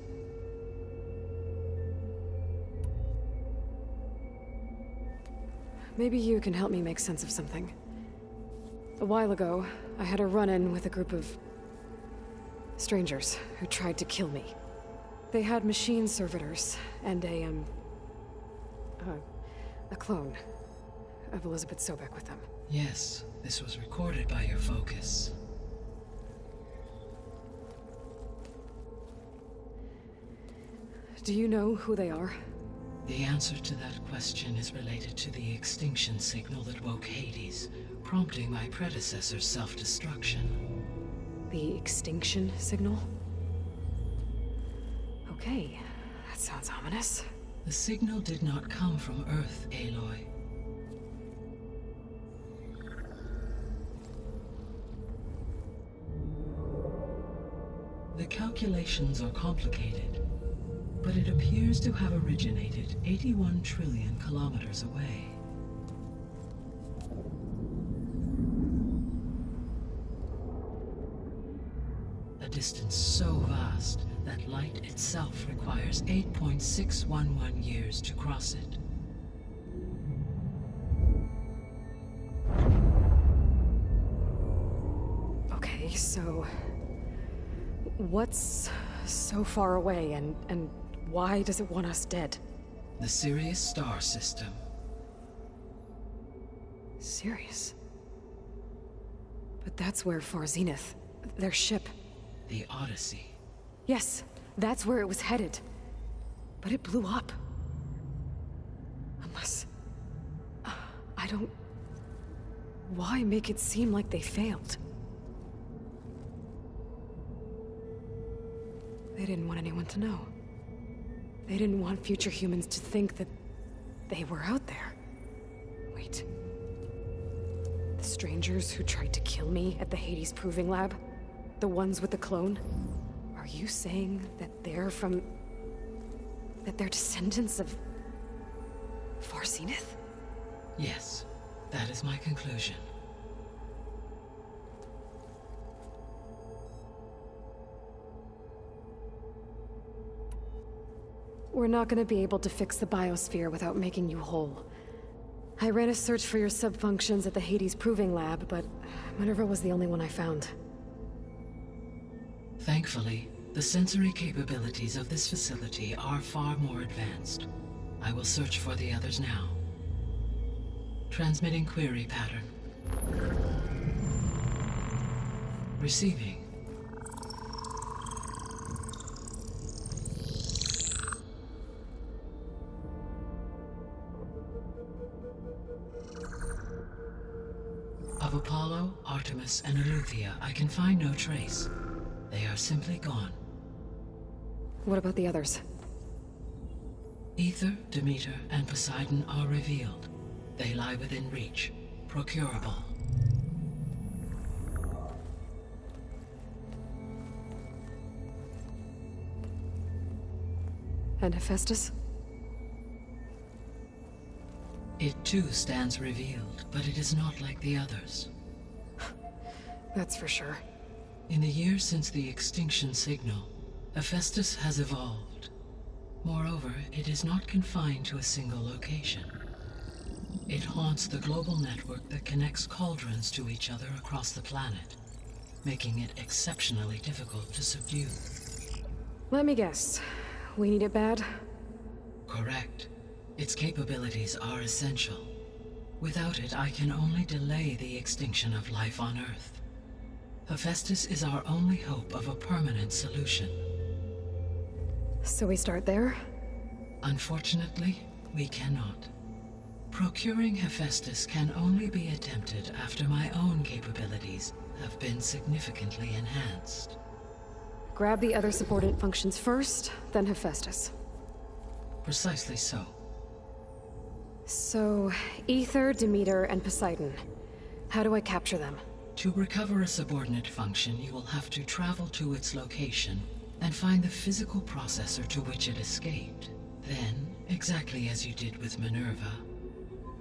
Maybe you can help me make sense of something. A while ago, I had a run-in with a group of strangers who tried to kill me. They had machine servitors and a clone of Elizabeth Sobek with them. Yes, this was recorded by your focus. Do you know who they are? The answer to that question is related to the extinction signal that woke Hades, prompting my predecessor's self-destruction. The extinction signal? Okay, that sounds ominous. The signal did not come from Earth, Aloy. The calculations are complicated, but it appears to have originated 81 trillion kilometers away. A distance so vast that light itself requires 8.611 years to cross it. Okay, so... what's so far away, and why does it want us dead? The Sirius star system. Sirius? But that's where Far Zenith, their ship... The Odyssey. Yes, that's where it was headed. But it blew up. Unless... I don't... Why make it seem like they failed? They didn't want anyone to know. They didn't want future humans to think that they were out there. Wait. The strangers who tried to kill me at the Hades Proving Lab? The ones with the clone? Are you saying that they're from... that they're descendants of... Far Zenith? Yes, that is my conclusion. We're not gonna be able to fix the biosphere without making you whole. I ran a search for your subfunctions at the Hades Proving Lab, but Minerva was the only one I found. Thankfully, the sensory capabilities of this facility are far more advanced. I will search for the others now. Transmitting query pattern. Receiving. Of Apollo, Artemis, and Eleuthia, I can find no trace. They are simply gone. What about the others? Aether, Demeter, and Poseidon are revealed. They lie within reach, procurable. And Hephaestus? It too stands revealed, but it is not like the others. That's for sure. In the years since the extinction signal, Hephaestus has evolved. Moreover, it is not confined to a single location. It haunts the global network that connects cauldrons to each other across the planet, making it exceptionally difficult to subdue. Let me guess. We need it bad? Correct. Its capabilities are essential. Without it, I can only delay the extinction of life on Earth. Hephaestus is our only hope of a permanent solution. So we start there? Unfortunately, we cannot. Procuring Hephaestus can only be attempted after my own capabilities have been significantly enhanced. Grab the other subordinate functions first, then Hephaestus. Precisely so. So, Aether, Demeter, and Poseidon. How do I capture them? To recover a subordinate function, you will have to travel to its location and find the physical processor to which it escaped. Then, exactly as you did with Minerva,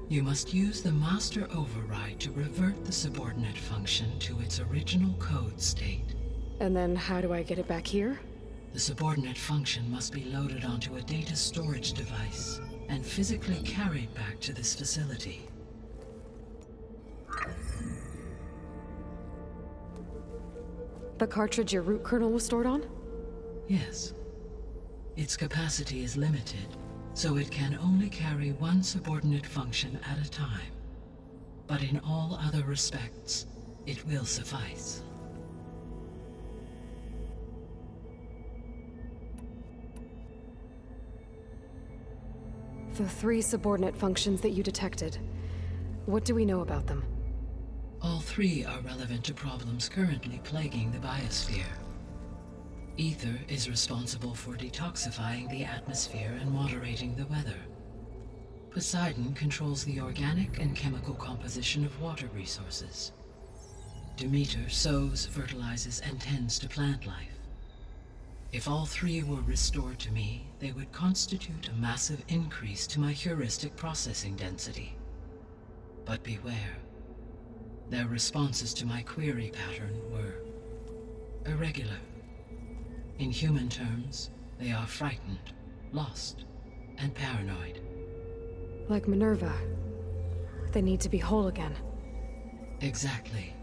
you must use the master override to revert the subordinate function to its original code state. And then how do I get it back here? The subordinate function must be loaded onto a data storage device and physically carried back to this facility. The cartridge your root kernel was stored on? Yes. Its capacity is limited, so it can only carry one subordinate function at a time. But in all other respects, it will suffice. The 3 subordinate functions that you detected. What do we know about them? All 3 are relevant to problems currently plaguing the biosphere. Aether is responsible for detoxifying the atmosphere and moderating the weather. Poseidon controls the organic and chemical composition of water resources. Demeter sows, fertilizes, and tends to plant life. If all 3 were restored to me, they would constitute a massive increase to my heuristic processing density. But beware. Their responses to my query pattern were irregular. In human terms, they are frightened, lost, and paranoid. Like Minerva. They need to be whole again. Exactly.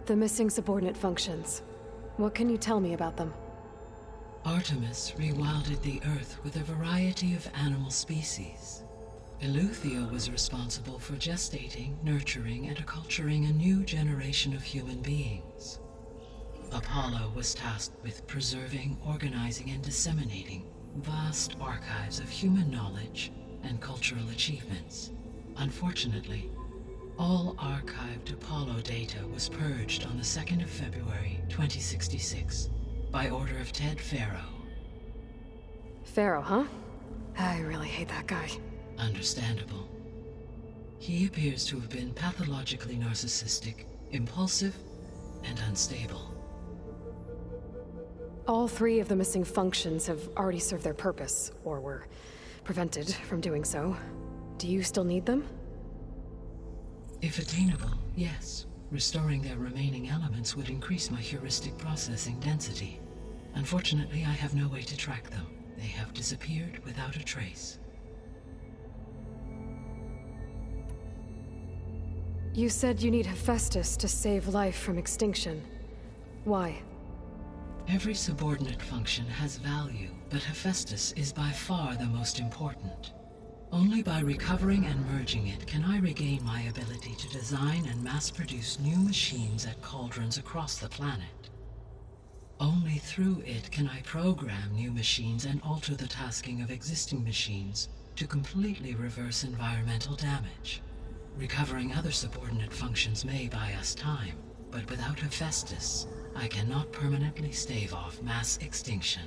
The missing subordinate functions. What can you tell me about them? Artemis rewilded the Earth with a variety of animal species. Eleuthia was responsible for gestating, nurturing, and acculturating a new generation of human beings. Apollo was tasked with preserving, organizing, and disseminating vast archives of human knowledge and cultural achievements. Unfortunately, all archived Apollo data was purged on the 2nd of February, 2066, by order of Ted Faro. Faro, huh? I really hate that guy. Understandable. He appears to have been pathologically narcissistic, impulsive, and unstable. All 3 of the missing functions have already served their purpose, or were prevented from doing so. Do you still need them? If attainable, yes. Restoring their remaining elements would increase my heuristic processing density. Unfortunately, I have no way to track them. they have disappeared without a trace. You said you need Hephaestus to save life from extinction. Why? Every subordinate function has value, but Hephaestus is by far the most important. Only by recovering and merging it can I regain my ability to design and mass-produce new machines at cauldrons across the planet. Only through it can I program new machines and alter the tasking of existing machines to completely reverse environmental damage. Recovering other subordinate functions may buy us time, but without Hephaestus, I cannot permanently stave off mass extinction.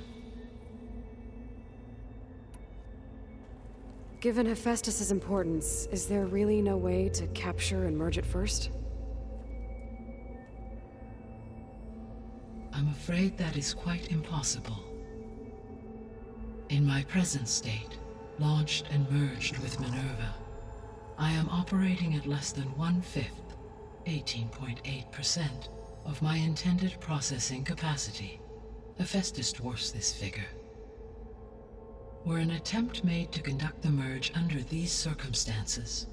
Given Hephaestus's importance, is there really no way to capture and merge it first? I'm afraid that is quite impossible. In my present state, launched and merged with Minerva, I am operating at less than 1/5, 18.8%, of my intended processing capacity. Hephaestus dwarfs this figure. Were an attempt made to conduct the merge under these circumstances,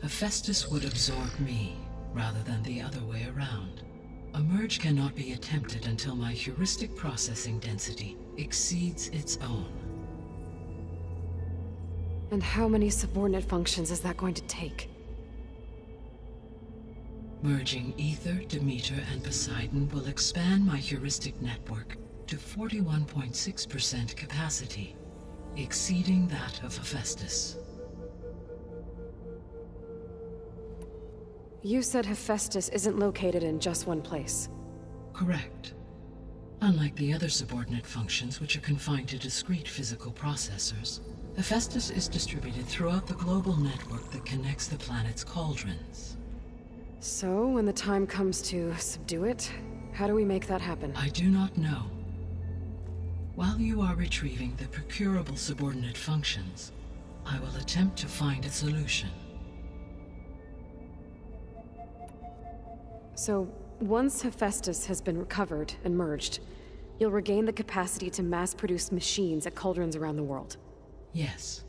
Hephaestus would absorb me, rather than the other way around. A merge cannot be attempted until my heuristic processing density exceeds its own. And how many subordinate functions is that going to take? Merging Ether, Demeter, and Poseidon will expand my heuristic network to 41.6% capacity, exceeding that of Hephaestus. You said Hephaestus isn't located in just one place. Correct. Unlike the other subordinate functions, which are confined to discrete physical processors, Hephaestus is distributed throughout the global network that connects the planet's cauldrons. So, when the time comes to subdue it, how do we make that happen? I do not know. While you are retrieving the procurable subordinate functions, I will attempt to find a solution. So, once Hephaestus has been recovered and merged, you'll regain the capacity to mass-produce machines at cauldrons around the world. Yes,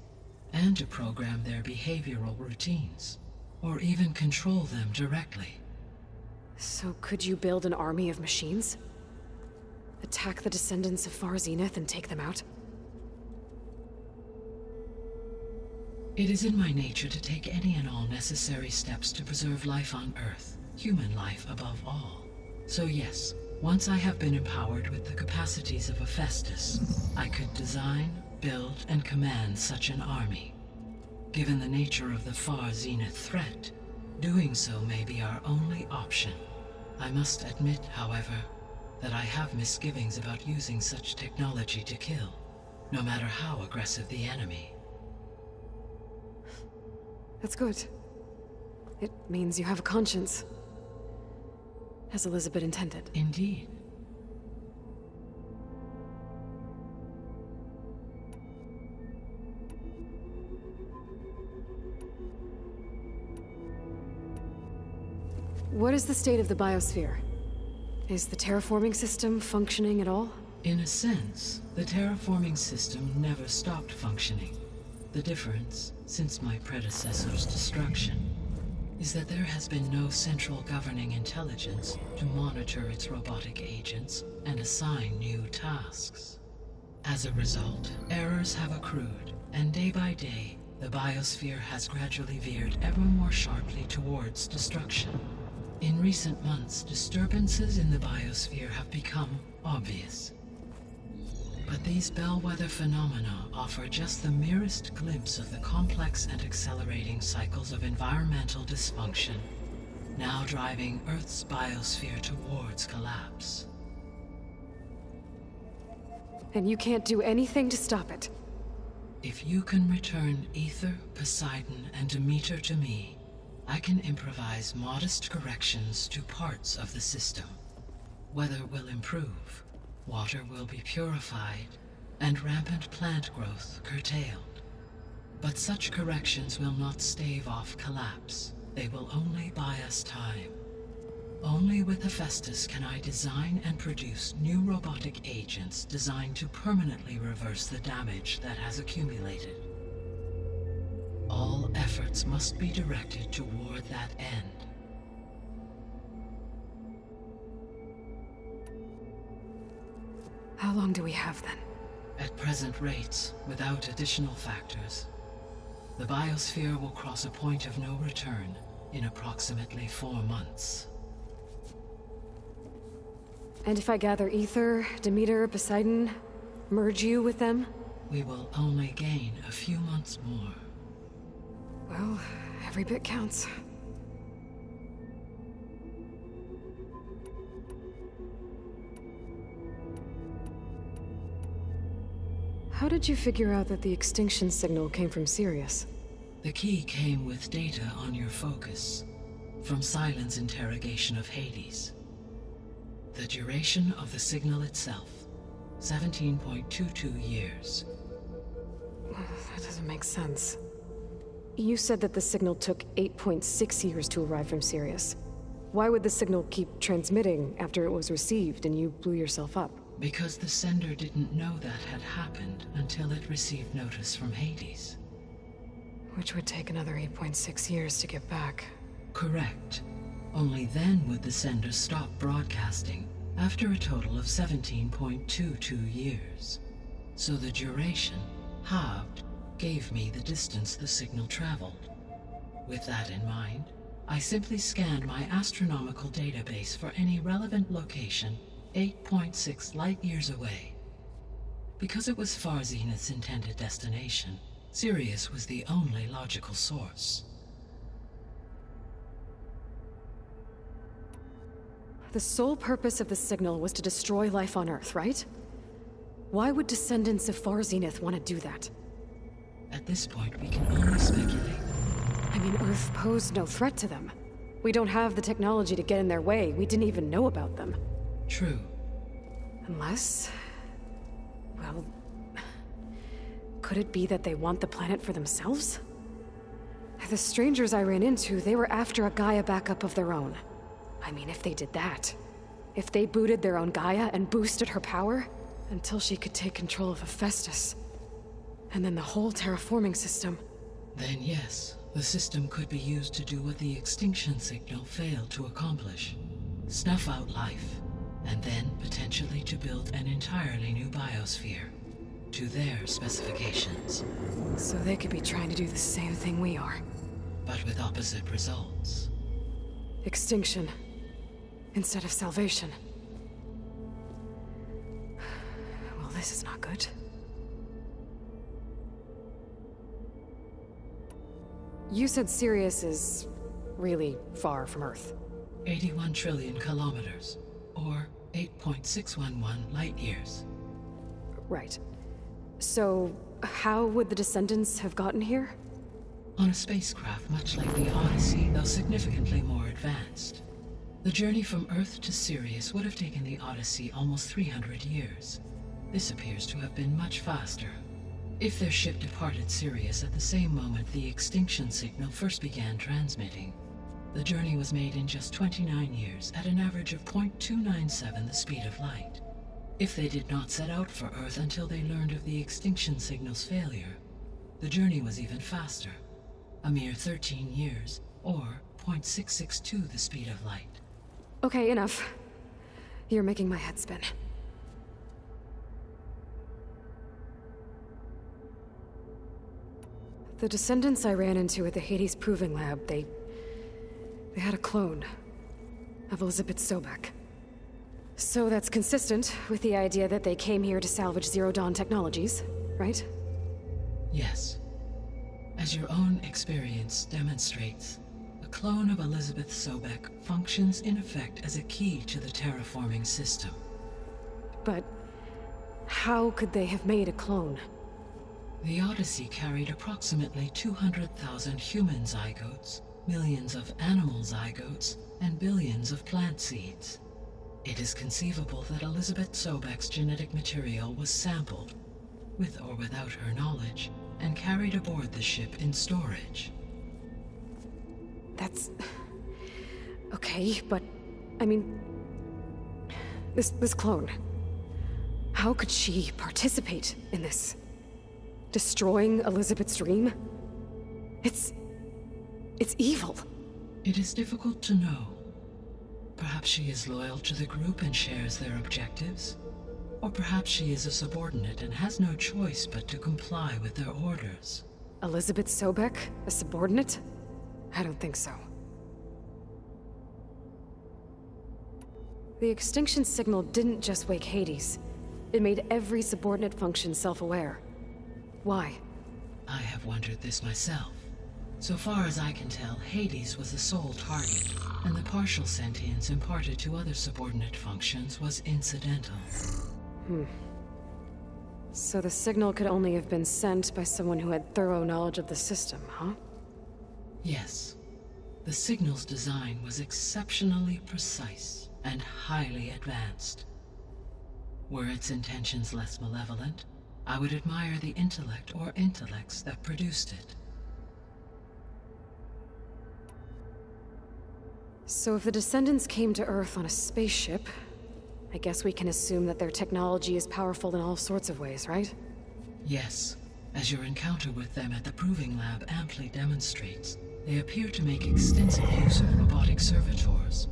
and to program their behavioral routines, or even control them directly. So could you build an army of machines? Attack the descendants of Far Zenith and take them out? It is in my nature to take any and all necessary steps to preserve life on Earth, human life above all. So yes, once I have been empowered with the capacities of Hephaestus, I could design, build, and command such an army. Given the nature of the Far Zenith threat, doing so may be our only option. I must admit, however, that I have misgivings about using such technology to kill, no matter how aggressive the enemy. That's good. It means you have a conscience. As Elizabeth intended. Indeed. What is the state of the biosphere? Is the terraforming system functioning at all? In a sense, the terraforming system never stopped functioning. The difference, since my predecessor's destruction, is that there has been no central governing intelligence to monitor its robotic agents and assign new tasks. As a result, errors have accrued, and day by day, the biosphere has gradually veered ever more sharply towards destruction. In recent months, disturbances in the biosphere have become obvious. But these bellwether phenomena offer just the merest glimpse of the complex and accelerating cycles of environmental dysfunction, now driving Earth's biosphere towards collapse. And you can't do anything to stop it? If you can return Ether, Poseidon, and Demeter to me, I can improvise modest corrections to parts of the system. Weather will improve, water will be purified, and rampant plant growth curtailed. But such corrections will not stave off collapse. They will only buy us time. Only with Hephaestus can I design and produce new robotic agents designed to permanently reverse the damage that has accumulated. All efforts must be directed toward that end. How long do we have then? At present rates, without additional factors, the biosphere will cross a point of no return in approximately 4 months. And if I gather Ether, Demeter, Poseidon, merge you with them? We will only gain a few months more. Well, every bit counts. How did you figure out that the extinction signal came from Sirius? The key came with data on your focus, from Silent's interrogation of Hades. The duration of the signal itself, 17.22 years. That doesn't make sense. You said that the signal took 8.6 years to arrive from Sirius. Why would the signal keep transmitting after it was received and you blew yourself up? Because the sender didn't know that had happened until it received notice from Hades. Which would take another 8.6 years to get back. Correct. Only then would the sender stop broadcasting after a total of 17.22 years. So the duration, halved, gave me the distance the signal traveled. With that in mind, I simply scanned my astronomical database for any relevant location 8.6 light-years away. Because it was Far Zenith's intended destination, Sirius was the only logical source. The sole purpose of the signal was to destroy life on Earth, right? Why would descendants of Far Zenith want to do that? At this point, we can only speculate. I mean, Earth posed no threat to them. We don't have the technology to get in their way. We didn't even know about them. True. Unless... well... could it be that they want the planet for themselves? The strangers I ran into, they were after a Gaia backup of their own. I mean, if they did that... if they booted their own Gaia and boosted her power... until she could take control of Hephaestus... and then the whole terraforming system... Then yes, the system could be used to do what the extinction signal failed to accomplish. Snuff out life, and then potentially to build an entirely new biosphere. To their specifications. So they could be trying to do the same thing we are. But with opposite results. Extinction. Instead of salvation. Well, this is not good. You said Sirius is really far from Earth. 81 trillion kilometers, or 8.611 light-years. Right. So, how would the descendants have gotten here? On a spacecraft much like the Odyssey, though significantly more advanced. The journey from Earth to Sirius would have taken the Odyssey almost 300 years. This appears to have been much faster. If their ship departed Sirius at the same moment the extinction signal first began transmitting, the journey was made in just 29 years at an average of 0.297 the speed of light. If they did not set out for Earth until they learned of the extinction signal's failure, the journey was even faster, a mere 13 years, or 0.662 the speed of light. Okay, enough. You're making my head spin. The descendants I ran into at the Hades Proving Lab, they had a clone of Elizabeth Sobek. So that's consistent with the idea that they came here to salvage Zero Dawn technologies, right? Yes. As your own experience demonstrates, a clone of Elizabeth Sobek functions in effect as a key to the terraforming system. But how could they have made a clone? The Odyssey carried approximately 200,000 human zygotes, millions of animal zygotes, and billions of plant seeds. It is conceivable that Elizabeth Sobek's genetic material was sampled, with or without her knowledge, and carried aboard the ship in storage. That's... okay, but I mean... This clone... How could she participate in this? Destroying Elizabeth's dream? It's evil. It is difficult to know. Perhaps she is loyal to the group and shares their objectives. Or perhaps she is a subordinate and has no choice but to comply with their orders. Elizabeth Sobek? A subordinate? I don't think so. The extinction signal didn't just wake Hades. It made every subordinate function self-aware. Why? I have wondered this myself. So far as I can tell, Hades was the sole target, and the partial sentience imparted to other subordinate functions was incidental. So the signal could only have been sent by someone who had thorough knowledge of the system, huh? Yes. The signal's design was exceptionally precise and highly advanced. Were its intentions less malevolent, I would admire the intellect or intellects that produced it. So if the Descendants came to Earth on a spaceship, I guess we can assume that their technology is powerful in all sorts of ways, right? Yes. As your encounter with them at the Proving Lab amply demonstrates, they appear to make extensive use of robotic servitors.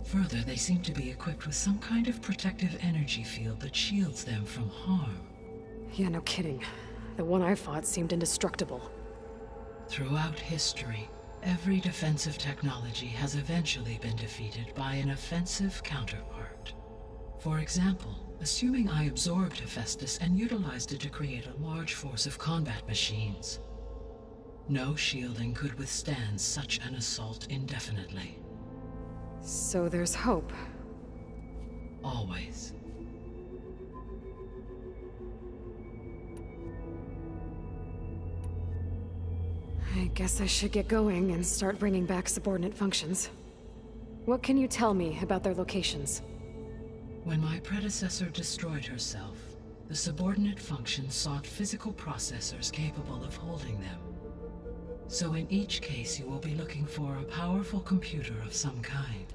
Further, they seem to be equipped with some kind of protective energy field that shields them from harm. Yeah, no kidding. The one I fought seemed indestructible. Throughout history, every defensive technology has eventually been defeated by an offensive counterpart. For example, assuming I absorbed Hephaestus and utilized it to create a large force of combat machines. No shielding could withstand such an assault indefinitely. So there's hope. Always. I guess I should get going and start bringing back subordinate functions. What can you tell me about their locations? When my predecessor destroyed herself, the subordinate functions sought physical processors capable of holding them. So in each case you will be looking for a powerful computer of some kind.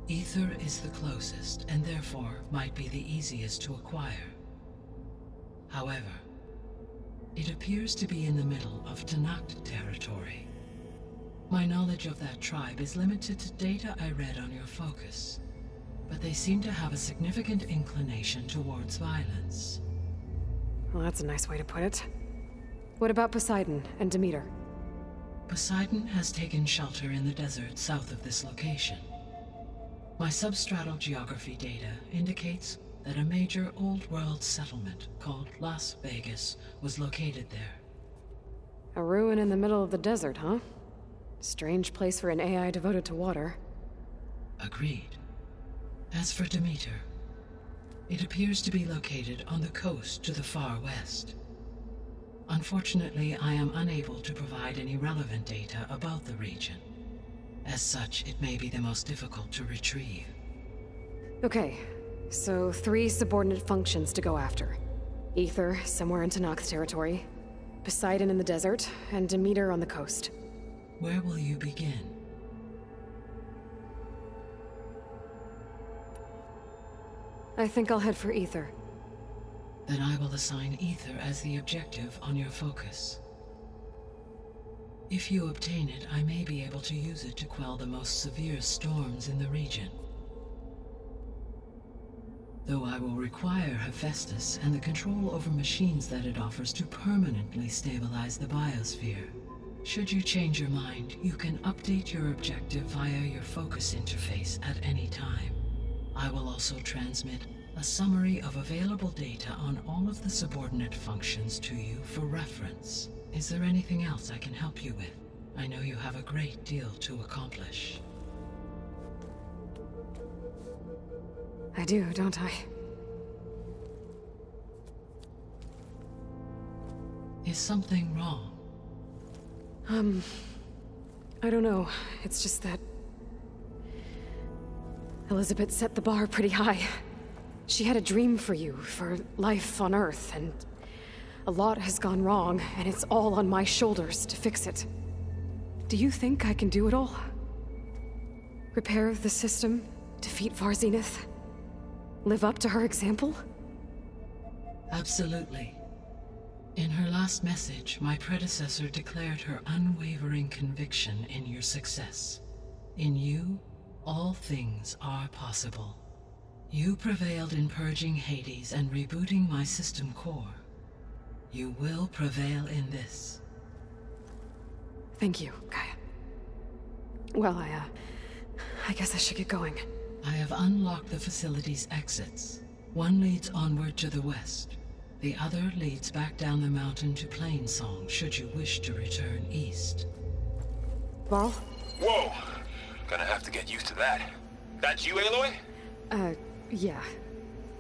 Ether is the closest, and therefore might be the easiest to acquire. However, it appears to be in the middle of Tenakth territory. My knowledge of that tribe is limited to data I read on your focus, but they seem to have a significant inclination towards violence. Well, that's a nice way to put it. What about Poseidon and Demeter? Poseidon has taken shelter in the desert south of this location. My substratal geography data indicates that a major old-world settlement called Las Vegas was located there. A ruin in the middle of the desert, huh? Strange place for an AI devoted to water. Agreed. As for Demeter, it appears to be located on the coast to the far west. Unfortunately, I am unable to provide any relevant data about the region. As such, it may be the most difficult to retrieve. Okay, so 3 subordinate functions to go after. Ether, somewhere in Tenakth territory, Poseidon in the desert, and Demeter on the coast. Where will you begin? I think I'll head for Ether. Then I will assign Ether as the objective on your focus. If you obtain it, I may be able to use it to quell the most severe storms in the region. Though I will require Hephaestus and the control over machines that it offers to permanently stabilize the biosphere. Should you change your mind, you can update your objective via your focus interface at any time. I will also transmit a summary of available data on all of the subordinate functions to you for reference. Is there anything else I can help you with? I know you have a great deal to accomplish. I do, don't I? Is something wrong? I don't know. It's just that... Elizabeth set the bar pretty high. She had a dream for you, for life on Earth, and a lot has gone wrong, and it's all on my shoulders to fix it. Do you think I can do it all? Repair the system, defeat Varzenith, live up to her example? Absolutely. In her last message, my predecessor declared her unwavering conviction in your success. In you, all things are possible. You prevailed in purging Hades and rebooting my system core. You will prevail in this. Thank you, Gaia. Well, I guess I should get going. I have unlocked the facility's exits. One leads onward to the west. The other leads back down the mountain to Plainsong, should you wish to return east. Varl? Whoa! Gonna have to get used to that. That's you, Aloy? Yeah.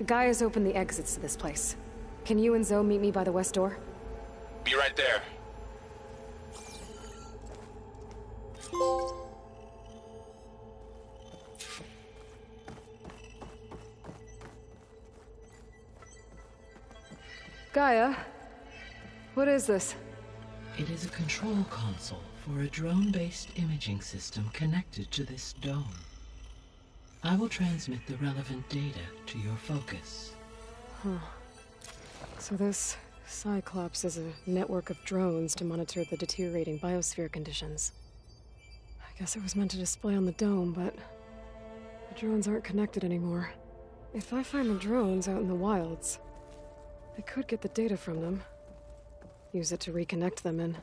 Gaia's opened the exits to this place. Can you and Zoe meet me by the west door? Be right there. Gaia? What is this? It is a control console for a drone-based imaging system connected to this dome. I will transmit the relevant data to your focus. Huh. So this Cyclops is a network of drones to monitor the deteriorating biosphere conditions. I guess it was meant to display on the dome, but the drones aren't connected anymore. If I find the drones out in the wilds, I could get the data from them, use it to reconnect them and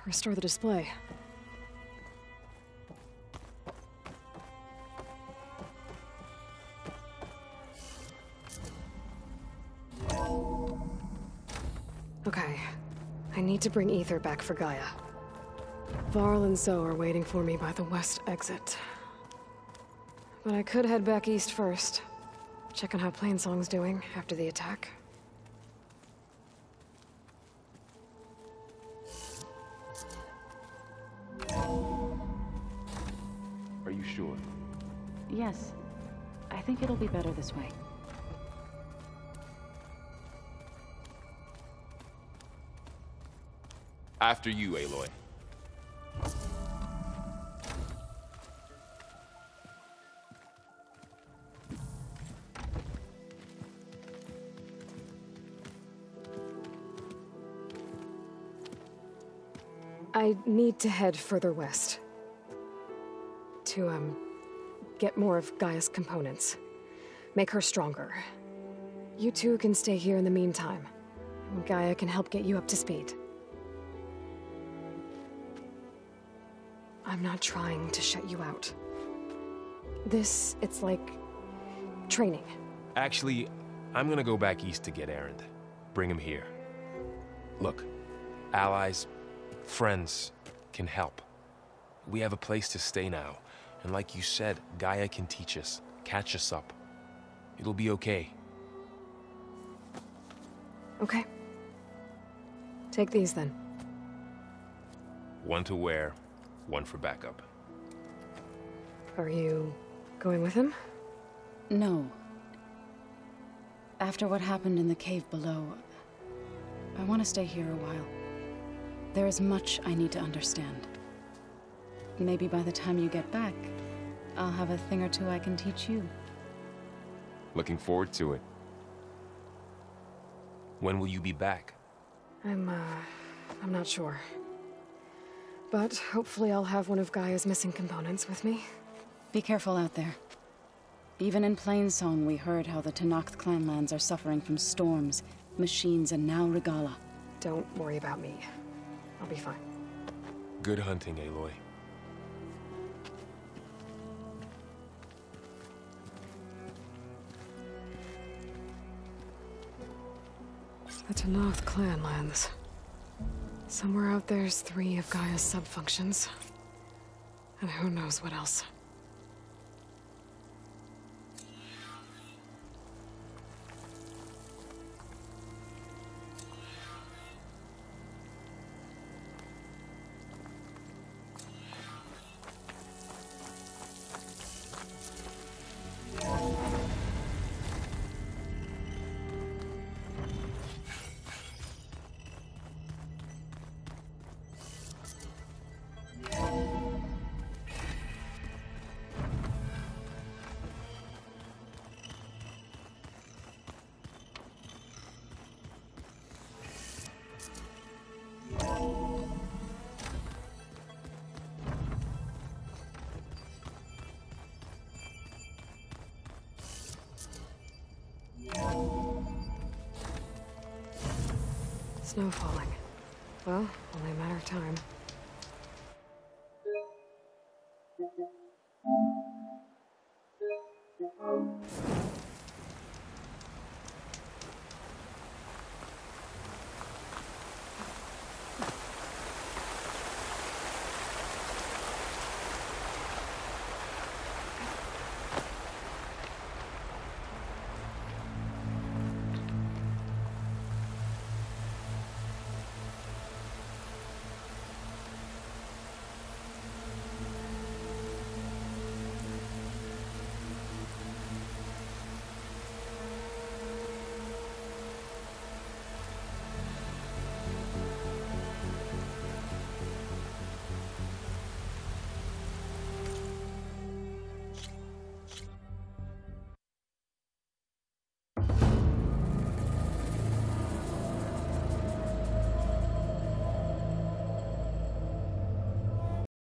restore the display. Okay, I need to bring Ether back for Gaia. Varl and Zoe are waiting for me by the west exit. But I could head back east first, check on how Plainsong's doing after the attack. Are you sure? Yes. I think it'll be better this way. After you, Aloy. I need to head further west. To, get more of Gaia's components. Make her stronger. You two can stay here in the meantime. Gaia can help get you up to speed. I'm not trying to shut you out. It's like training. Actually, I'm gonna go back east to get Erend. Bring him here. Look, allies, friends can help. We have a place to stay now. And like you said, Gaia can teach us, catch us up. It'll be okay. Okay. Take these then. One to wear, one for backup. Are you going with him? No. After what happened in the cave below, I want to stay here a while. There is much I need to understand. Maybe by the time you get back, I'll have a thing or two I can teach you. Looking forward to it. When will you be back? I'm not sure. But hopefully I'll have one of Gaia's missing components with me. Be careful out there. Even in Plainsong, we heard how the Tenakth clanlands are suffering from storms, machines, and now Regalla. Don't worry about me. I'll be fine. Good hunting, Aloy. The Tenakth clanlands. Somewhere out there's 3 of Gaia's sub-functions. And who knows what else. Snow falling. Well, only a matter of time.